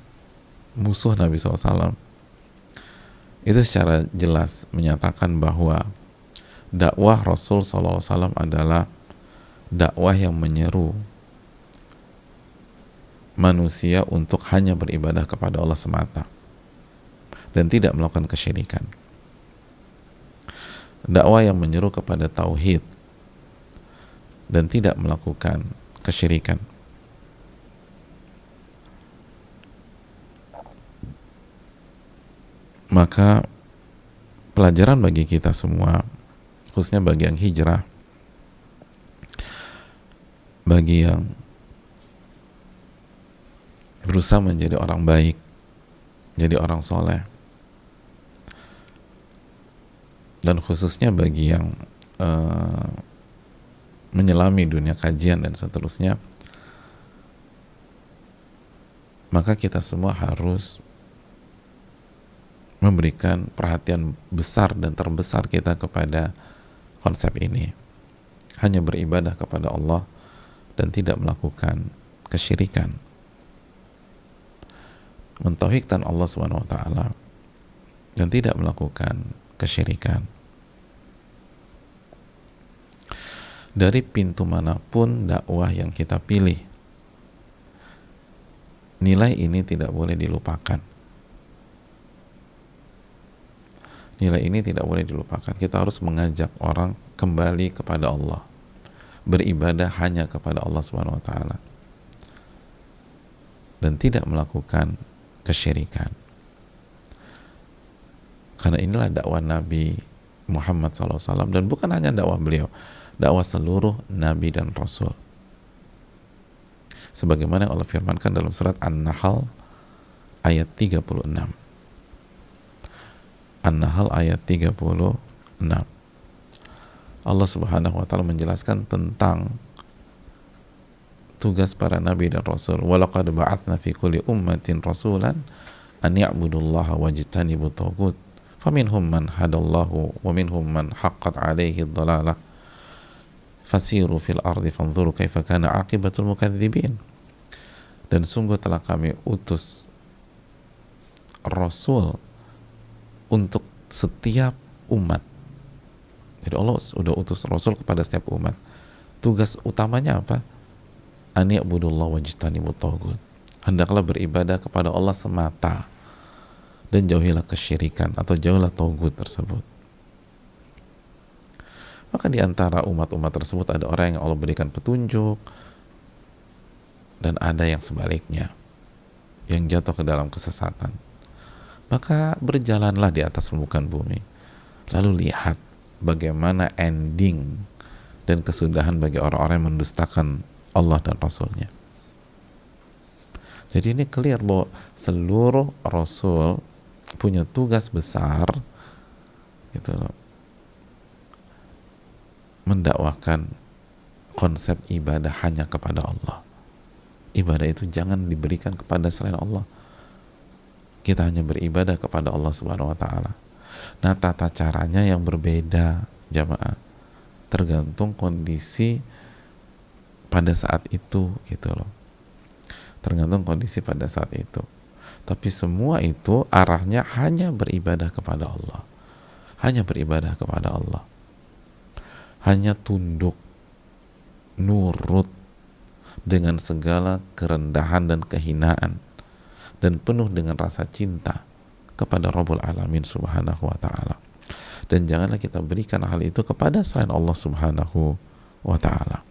musuh Nabi SAW, itu secara jelas menyatakan bahwa dakwah Rasul SAW adalah dakwah yang menyeru manusia untuk hanya beribadah kepada Allah semata dan tidak melakukan kesyirikan. Dakwah yang menyeru kepada tauhid dan tidak melakukan kesyirikan. Maka pelajaran bagi kita semua, khususnya bagi yang hijrah, bagi yang berusaha menjadi orang baik, jadi orang soleh, dan khususnya bagi yang menyelami dunia kajian dan seterusnya, maka kita semua harus memberikan perhatian besar dan terbesar kita kepada konsep ini. Hanya beribadah kepada Allah dan tidak melakukan kesyirikan. Mentauhidkan Allah Subhanahu wa taala dan tidak melakukan kesyirikan. Dari pintu manapun dakwah yang kita pilih, nilai ini tidak boleh dilupakan. Nilai ini tidak boleh dilupakan. Kita harus mengajak orang kembali kepada Allah, beribadah hanya kepada Allah Subhanahu wa taala dan tidak melakukan kesyirikan. Karena inilah dakwah Nabi Muhammad SAW, dan bukan hanya dakwah beliau, dakwah seluruh Nabi dan Rasul. Sebagaimana Allah firmankan dalam surat An-Nahl ayat 36. An-Nahl ayat 36. Allah Subhanahu wa taala menjelaskan tentang tugas para nabi dan rasul. Walaqad ba'atsna fi kulli ummatin rasulan an ya'budullaha wajtanibut taghut. Faminhum man hadallahu wa minhum man haqqat 'alaihi ad-dhalalah. Fasiru fil ardi fanzuru kaifa kana 'aqibatul mukadzibin. Dan sungguh telah kami utus rasul untuk setiap umat. Jadi Allah sudah utus rasul kepada setiap umat. Tugas utamanya apa? An ya'budullaha wajtanibut taghut. Hendaklah beribadah kepada Allah semata dan jauhilah kesyirikan atau jauhilah taghut tersebut. Maka di antara umat-umat tersebut ada orang yang Allah berikan petunjuk dan ada yang sebaliknya, yang jatuh ke dalam kesesatan. Maka berjalanlah di atas permukaan bumi, lalu lihat bagaimana ending dan kesudahan bagi orang-orang yang mendustakan Allah dan Rasulnya. Jadi ini clear bahwa seluruh Rasul punya tugas besar gitu loh, mendakwakan konsep ibadah hanya kepada Allah. Ibadah itu jangan diberikan kepada selain Allah. Kita hanya beribadah kepada Allah Subhanahu wa taala. Nah, tata caranya yang berbeda, jamaah, tergantung kondisi pada saat itu gitu loh. Tergantung kondisi pada saat itu. Tapi semua itu arahnya hanya beribadah kepada Allah. Hanya beribadah kepada Allah. Hanya tunduk, nurut dengan segala kerendahan dan kehinaan, dan penuh dengan rasa cinta kepada Rabbul Alamin Subhanahu wa ta'ala. Dan janganlah kita berikan hal itu kepada selain Allah Subhanahu wa ta'ala.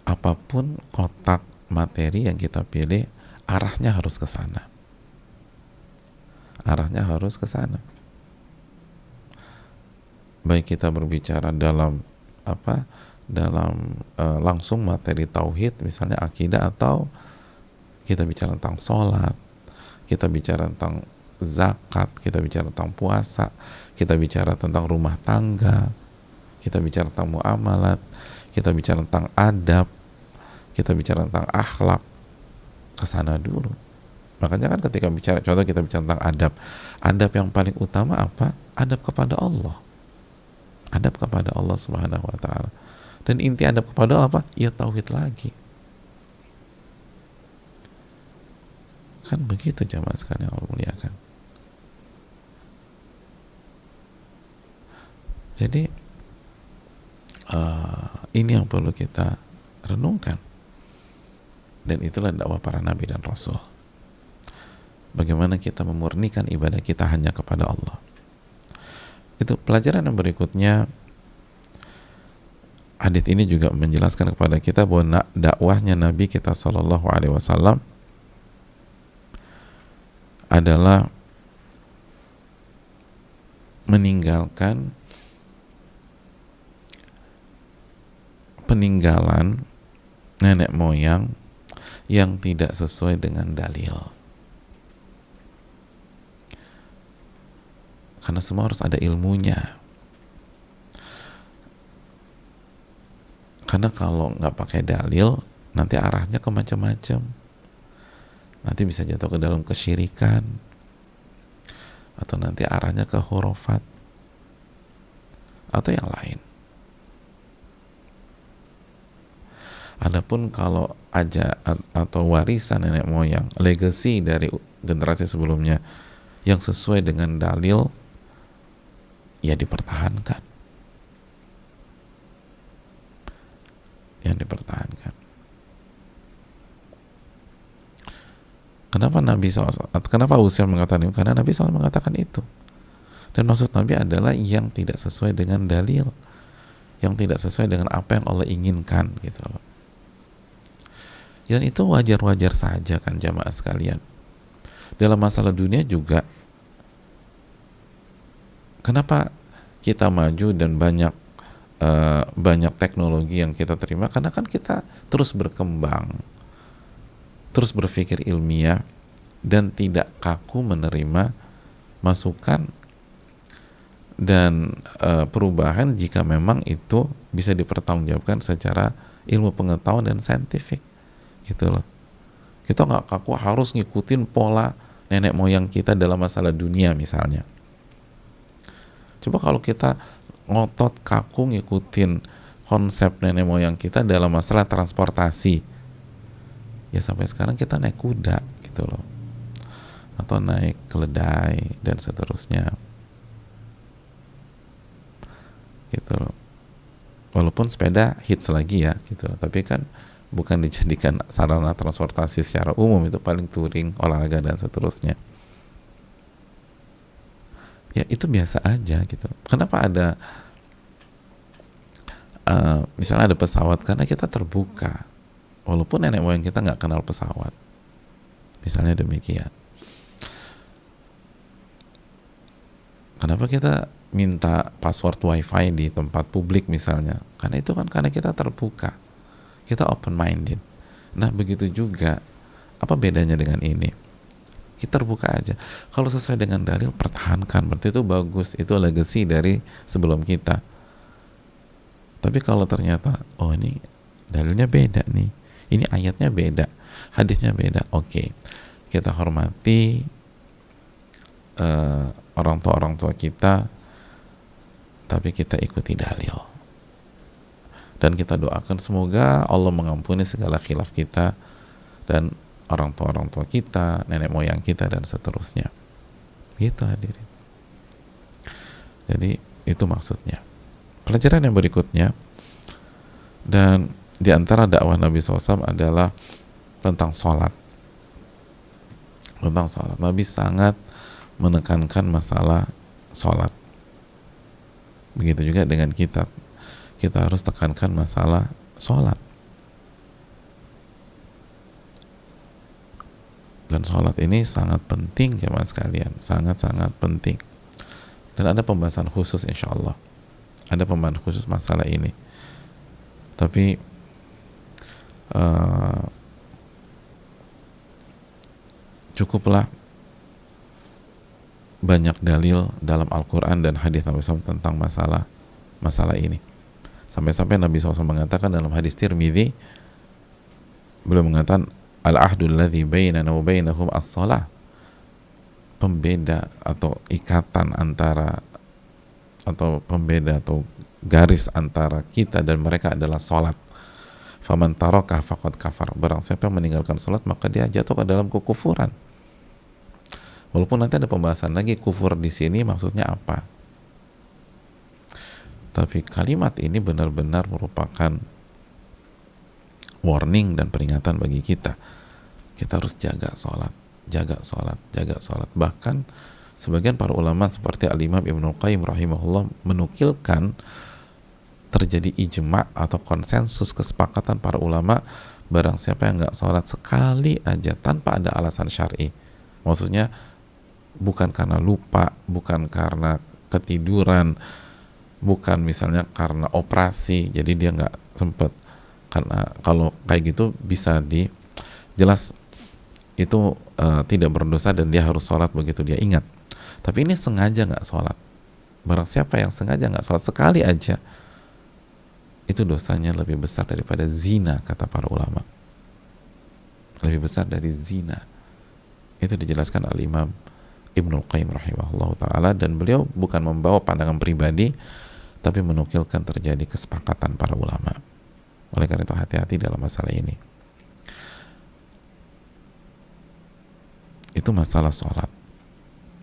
Apapun kotak materi yang kita pilih, arahnya harus ke sana. Arahnya harus ke sana. Baik kita berbicara dalam langsung materi tauhid, misalnya akidah, atau kita bicara tentang sholat, kita bicara tentang zakat, kita bicara tentang puasa, kita bicara tentang rumah tangga, kita bicara tentang muamalat, kita bicara tentang adab, kita bicara tentang akhlak, kesana dulu. Makanya kan ketika bicara, contoh kita bicara tentang adab, adab yang paling utama apa? Adab kepada Allah. Adab kepada Allah Subhanahu wa ta'ala. Dan inti adab kepada Allah apa? Ya tauhid lagi. Kan begitu jamaah sekalian yang Allah muliakan. Jadi ini yang perlu kita renungkan. Dan itulah dakwah para nabi dan rasul. Bagaimana kita memurnikan ibadah kita hanya kepada Allah. Itu pelajaran yang berikutnya. Hadits ini juga menjelaskan kepada kita bahwa dakwahnya Nabi kita Shallallahu Alaihi Wasallam adalah meninggalkan peninggalan nenek moyang yang tidak sesuai dengan dalil. Karena semua harus ada ilmunya. Karena kalau nggak pakai dalil, nanti arahnya ke macam-macam. Nanti bisa jatuh ke dalam kesyirikan, atau nanti arahnya ke khurafat, atau yang lain. Adapun kalau aja atau warisan nenek moyang, legacy dari generasi sebelumnya yang sesuai dengan dalil, ya dipertahankan. Yang dipertahankan. Kenapa Nabi SAW, kenapa Uzair mengatakan itu? Karena Nabi SAW mengatakan itu. Dan maksud Nabi adalah yang tidak sesuai dengan dalil, yang tidak sesuai dengan apa yang Allah inginkan gitu loh. Dan itu wajar-wajar saja kan jamaah sekalian. Dalam masalah dunia juga, kenapa kita maju dan banyak teknologi yang kita terima? Karena kan kita terus berkembang, terus berpikir ilmiah, dan tidak kaku menerima masukan dan perubahan jika memang itu bisa dipertanggungjawabkan secara ilmu pengetahuan dan saintifik, gitu loh. Kita nggak kaku harus ngikutin pola nenek moyang kita dalam masalah dunia misalnya. Coba kalau kita ngotot kaku ngikutin konsep nenek moyang kita dalam masalah transportasi, ya sampai sekarang kita naik kuda gitu loh, atau naik keledai dan seterusnya gitu loh. Walaupun sepeda hits lagi ya gitu loh, tapi kan bukan dijadikan sarana transportasi secara umum, itu paling touring, olahraga dan seterusnya. Ya itu biasa aja gitu. Kenapa ada misalnya ada pesawat? Karena kita terbuka, walaupun nenek moyang kita nggak kenal pesawat, misalnya demikian. Kenapa kita minta password wifi di tempat publik misalnya? Karena itu kan karena kita terbuka, kita open minded. Nah begitu juga, apa bedanya dengan ini? Kita terbuka aja. Kalau sesuai dengan dalil, pertahankan, berarti itu bagus, itu legacy dari sebelum kita. Tapi kalau ternyata, oh ini dalilnya beda nih, ini ayatnya beda, hadisnya beda, oke, kita hormati orang tua kita, tapi kita ikuti dalil. Dan kita doakan semoga Allah mengampuni segala khilaf kita dan orang tua kita, nenek moyang kita dan seterusnya. Gitu hadirin. Jadi itu maksudnya. Pelajaran yang berikutnya, dan di antara dakwah Nabi SAW adalah tentang sholat. Tentang sholat. Nabi sangat menekankan masalah sholat. Begitu juga dengan kita. Kita harus tekankan masalah sholat. Dan sholat ini sangat penting jemaah sekalian, sangat-sangat penting. Dan ada pembahasan khusus insya Allah, ada pembahasan khusus masalah ini. Tapi cukuplah banyak dalil dalam Al-Quran dan hadis Nabi SAW tentang masalah ini. Sampai-sampai Nabi SAW mengatakan dalam hadis Tirmidzi, beliau mengatakan, al-ahdul ladzi bainana wa bainahum as-shalah. Pembeda atau ikatan antara, atau pembeda atau garis antara kita dan mereka adalah salat. Faman taraka faqad kafar. Barang siapa yang meninggalkan salat maka dia jatuh ke dalam kekufuran. Walaupun nanti ada pembahasan lagi kufur di sini maksudnya apa. Tapi kalimat ini benar-benar merupakan warning dan peringatan bagi kita. Kita harus jaga sholat, jaga sholat, jaga sholat. Bahkan sebagian para ulama seperti Al-Imam Ibnul Qayyim rahimahullah menukilkan terjadi ijma' atau konsensus kesepakatan para ulama, barang siapa yang nggak sholat sekali aja tanpa ada alasan syar'i, maksudnya bukan karena lupa, bukan karena ketiduran, bukan misalnya karena operasi jadi dia nggak sempet, karena kalau kayak gitu bisa jelas itu tidak berdosa dan dia harus sholat begitu dia ingat. Tapi ini sengaja nggak sholat, barang siapa yang sengaja nggak sholat sekali aja, itu dosanya lebih besar daripada zina, kata para ulama, lebih besar dari zina. Itu dijelaskan Al-Imam Ibnul Qayyim rahimahullah ta'ala, dan beliau bukan membawa pandangan pribadi tapi menukilkan terjadi kesepakatan para ulama. Oleh karena itu hati-hati dalam masalah ini. Itu masalah sholat.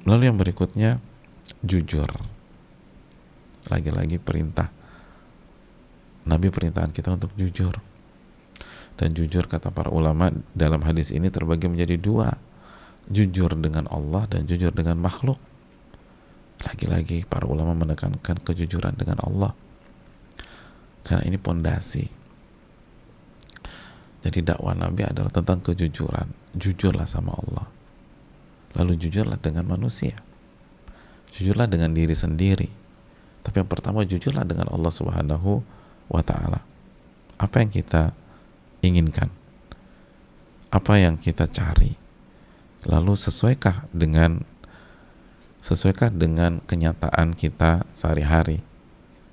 Lalu yang berikutnya, jujur. Lagi-lagi perintah Nabi, perintahkan kita untuk jujur. Dan jujur kata para ulama dalam hadis ini terbagi menjadi dua, jujur dengan Allah dan jujur dengan makhluk. Lagi-lagi para ulama menekankan kejujuran dengan Allah, karena ini pondasi. Jadi dakwah Nabi adalah tentang kejujuran. Jujurlah sama Allah, lalu jujurlah dengan manusia, jujurlah dengan diri sendiri. Tapi yang pertama, jujurlah dengan Allah Subhanahu wa ta'ala. Apa yang kita inginkan, apa yang kita cari, lalu sesuaikah dengan kenyataan kita sehari-hari.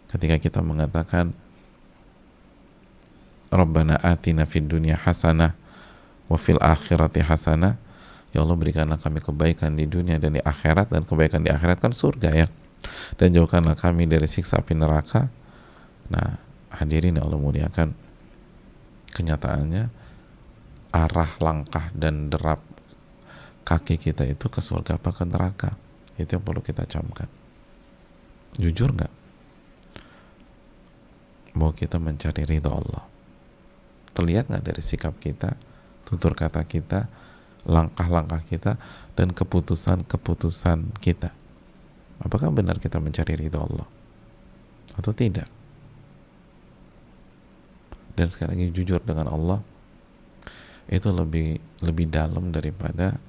Ketika kita mengatakan Rabbana atina fid dunya hasanah wa fil akhirati hasanah, ya Allah berikanlah kami kebaikan di dunia dan di akhirat, dan kebaikan di akhirat kan surga ya, dan jauhkanlah kami dari siksa api neraka. Nah hadirin yang Allah muliakan, kenyataannya arah langkah dan derap kaki kita itu ke surga apa ke neraka, itu yang perlu kita camkan. Jujur nggak bahwa kita mencari ridha Allah? Terlihat nggak dari sikap kita, tutur kata kita, langkah-langkah kita, dan keputusan-keputusan kita? Apakah benar kita mencari ridha Allah atau tidak? Dan sekali lagi, jujur dengan Allah itu lebih dalam daripada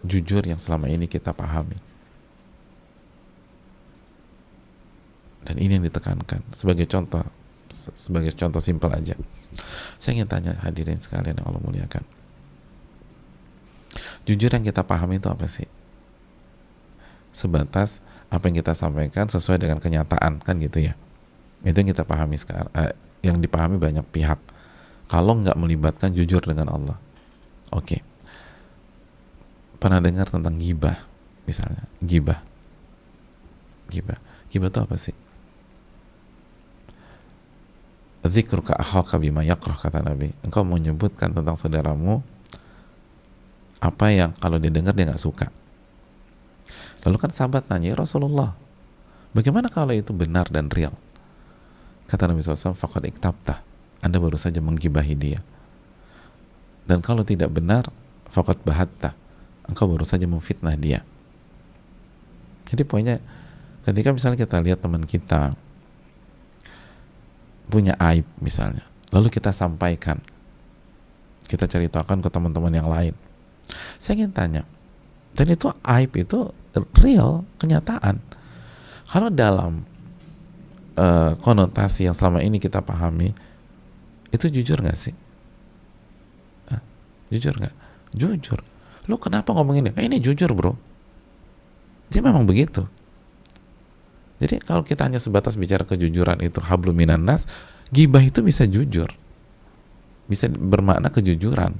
jujur yang selama ini kita pahami. Dan ini yang ditekankan. Sebagai contoh simpel aja, saya ingin tanya hadirin sekalian yang Allah muliakan, jujur yang kita pahami itu apa sih? Sebatas apa yang kita sampaikan sesuai dengan kenyataan, kan gitu ya. Itu yang kita pahami sekarang, yang dipahami banyak pihak. Kalau nggak melibatkan jujur dengan Allah. Oke. Pernah dengar tentang ghibah misalnya? Ghibah itu apa sih? Dzikruka akhaka bima yakrah, kata Nabi. Engkau menyebutkan tentang saudaramu apa yang kalau dia dengar dia nggak suka. Lalu kan sahabat nanya, ya Rasulullah, bagaimana kalau itu benar dan real? Kata Nabi SAW, faqad iktabtah, Anda baru saja menggibahi dia. Dan kalau tidak benar, faqad bahattah, engkau baru saja memfitnah dia. Jadi poinnya, ketika misalnya kita lihat teman kita punya aib misalnya, lalu kita sampaikan, kita ceritakan ke teman-teman yang lain, saya ingin tanya, dan itu aib itu real, kenyataan. Kalau dalam konotasi yang selama ini kita pahami, itu jujur nggak sih? Jujur nggak? Jujur. Lu kenapa ngomongin dia? Ini jujur bro. Dia memang begitu. Jadi kalau kita hanya sebatas bicara kejujuran itu hablum minan nas, ghibah itu bisa jujur, bisa bermakna kejujuran.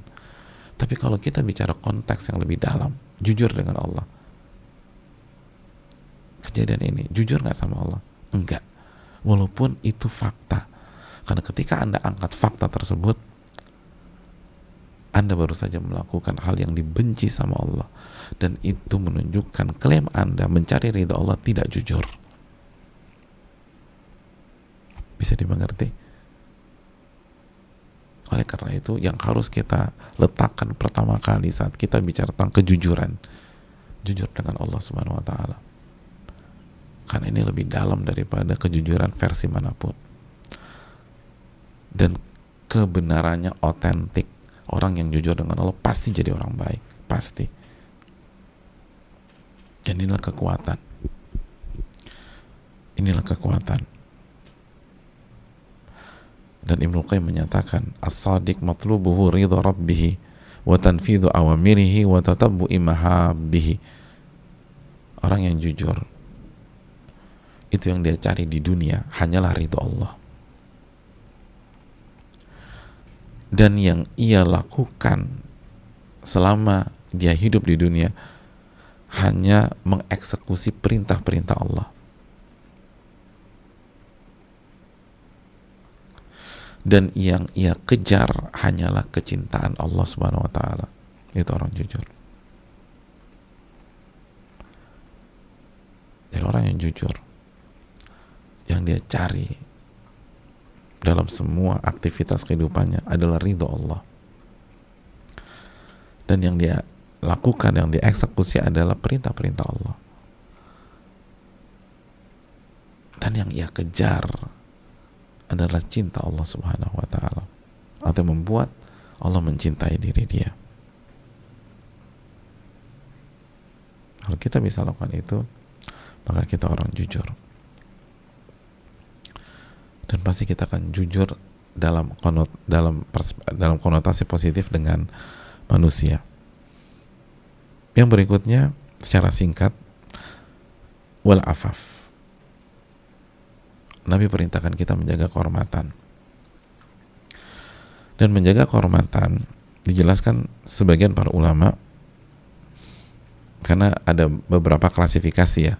Tapi kalau kita bicara konteks yang lebih dalam, jujur dengan Allah, kejadian ini jujur nggak sama Allah? Enggak. Walaupun itu fakta, karena ketika Anda angkat fakta tersebut, Anda baru saja melakukan hal yang dibenci sama Allah, dan itu menunjukkan klaim Anda mencari ridha Allah tidak jujur. Bisa dimengerti? Oleh karena itu, yang harus kita letakkan pertama kali saat kita bicara tentang kejujuran, jujur dengan Allah Subhanahu wa Ta'ala. Karena ini lebih dalam daripada kejujuran versi manapun, dan kebenarannya otentik. Orang yang jujur dengan Allah pasti jadi orang baik, pasti. Dan inilah kekuatan. Inilah kekuatan. Dan Ibnu Qayyim menyatakan, as-sadiq matlubuhu ridha rabbih wa tanfidhu awamirihi wa tatabbu'i mahabbihi. Orang yang jujur, itu yang dia cari di dunia hanyalah ridha Allah. Dan yang ia lakukan selama dia hidup di dunia hanya mengeksekusi perintah-perintah Allah. Dan yang ia kejar hanyalah kecintaan Allah Subhanahu wa Ta'ala. Itu orang jujur. Jadi orang yang jujur, yang dia cari dalam semua aktivitas kehidupannya adalah ridho Allah, dan yang dia lakukan, yang dia eksekusi adalah perintah-perintah Allah, dan yang ia kejar adalah cinta Allah Subhanahu wa Ta'ala, atau membuat Allah mencintai diri dia. Kalau kita bisa lakukan itu, maka kita orang jujur. Dan pasti kita akan jujur dalam konotasi positif dengan manusia. Yang berikutnya secara singkat, wal afaf. Nabi perintahkan kita menjaga kehormatan. Dan menjaga kehormatan dijelaskan sebagian para ulama karena ada beberapa klasifikasi ya.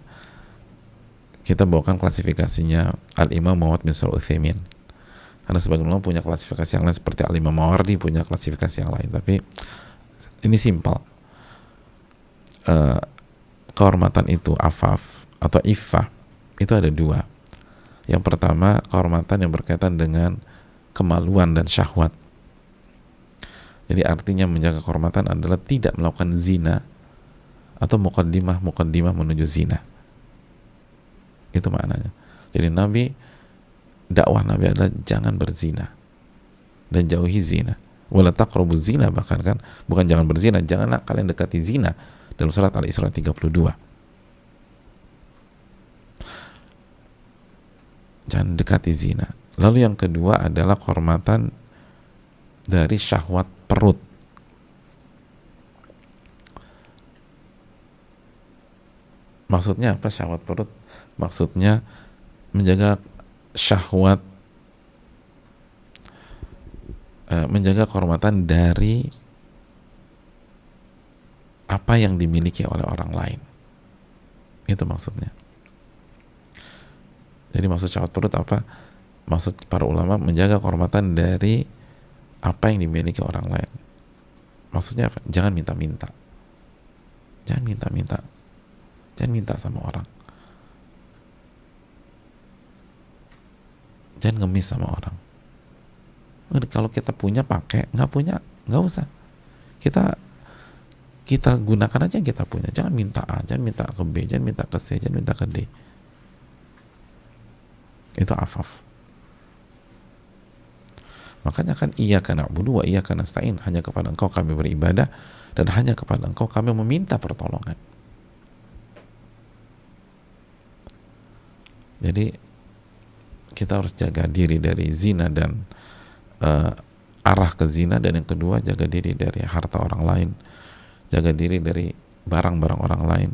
Kita bawakan klasifikasinya Al-Imam Muhammad bin Shalih Al-Utsaimin. Karena sebagian ulama punya klasifikasi yang lain seperti Al-Imam Mawardi punya klasifikasi yang lain. Tapi ini simpel. Kehormatan itu afaf atau iffah itu ada dua. Yang pertama kehormatan yang berkaitan dengan kemaluan dan syahwat. Jadi artinya menjaga kehormatan adalah tidak melakukan zina atau muqaddimah menuju zina. Itu maknanya. Jadi dakwah Nabi adalah jangan berzina dan jauhi zina. Wala taqrabuz zina, bahkan kan bukan jangan berzina, janganlah kalian dekati zina dalam surat Al-Isra 32. Jangan dekati zina. Lalu yang kedua adalah kehormatan dari syahwat perut. Maksudnya apa syahwat perut? Maksudnya menjaga syahwat, menjaga kehormatan dari apa yang dimiliki oleh orang lain. Itu maksudnya. Jadi maksud syahwat perut apa? Maksud para ulama menjaga kehormatan dari apa yang dimiliki orang lain. Maksudnya apa? Jangan minta-minta. Jangan minta-minta. Jangan minta sama orang. Jangan ngemis sama orang. Kalau kita punya pakai, nggak punya nggak usah. Kita gunakan aja yang kita punya. Jangan minta A, jangan minta ke B, jangan minta ke C, jangan minta ke D. Itu afaf. Makanya kan iyyaka na'budu wa iyyaka nasta'in, hanya kepada Engkau kami beribadah dan hanya kepada Engkau kami meminta pertolongan. Jadi kita harus jaga diri dari zina dan arah ke zina, dan yang kedua jaga diri dari harta orang lain, jaga diri dari barang-barang orang lain,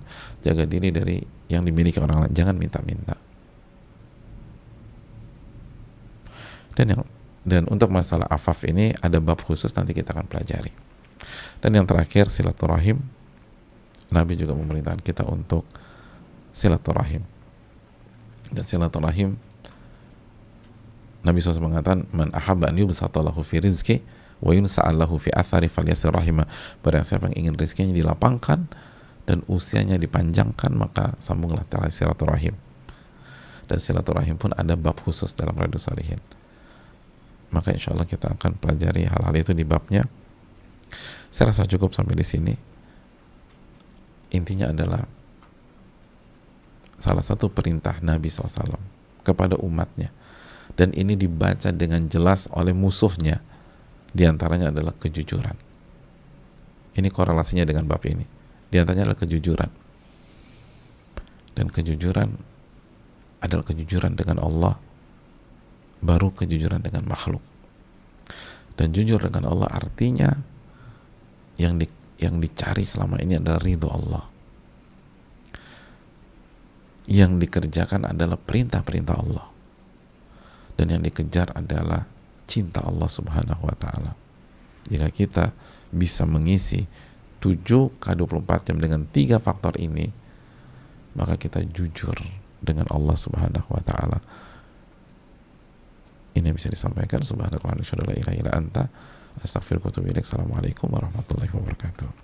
jaga diri dari yang dimiliki orang lain. Jangan minta-minta. Dan untuk masalah afaf ini ada bab khusus, nanti kita akan pelajari. Dan yang terakhir silaturahim. Nabi juga memerintahkan kita untuk silaturahim. Dan silaturahim, Nabi SAW mengatakan, man ahabba an yubsata lahu fi rizki wa yunsa'al lahu fi athari falyasir rahimah. Barang siapa yang ingin rizkinya dilapangkan dan usianya dipanjangkan, maka sambunglah tali silaturahim. Dan silaturahim pun ada bab khusus dalam Riyadhus Shalihin. Maka insya Allah kita akan pelajari hal-hal itu di babnya. Saya rasa cukup sampai di sini. Intinya adalah salah satu perintah Nabi SAW kepada umatnya, dan ini dibaca dengan jelas oleh musuhnya, diantaranya adalah kejujuran. Ini korelasinya dengan bab ini. Diantaranya adalah kejujuran. Dan kejujuran adalah kejujuran dengan Allah, baru kejujuran dengan makhluk. Dan jujur dengan Allah artinya yang dicari selama ini adalah ridho Allah. Yang dikerjakan adalah perintah-perintah Allah. Dan yang dikejar adalah cinta Allah Subhanahu wa ta'ala. Jika kita bisa mengisi 7x24 jam dengan 3 faktor ini, maka kita jujur dengan Allah Subhanahu wa ta'ala. Ini bisa disampaikan. Subhanakallahumma wa bihamdika, asyhadu an la ilaha illa anta, astaghfiruka wa atubu ilaik. Assalamualaikum warahmatullahi wabarakatuh.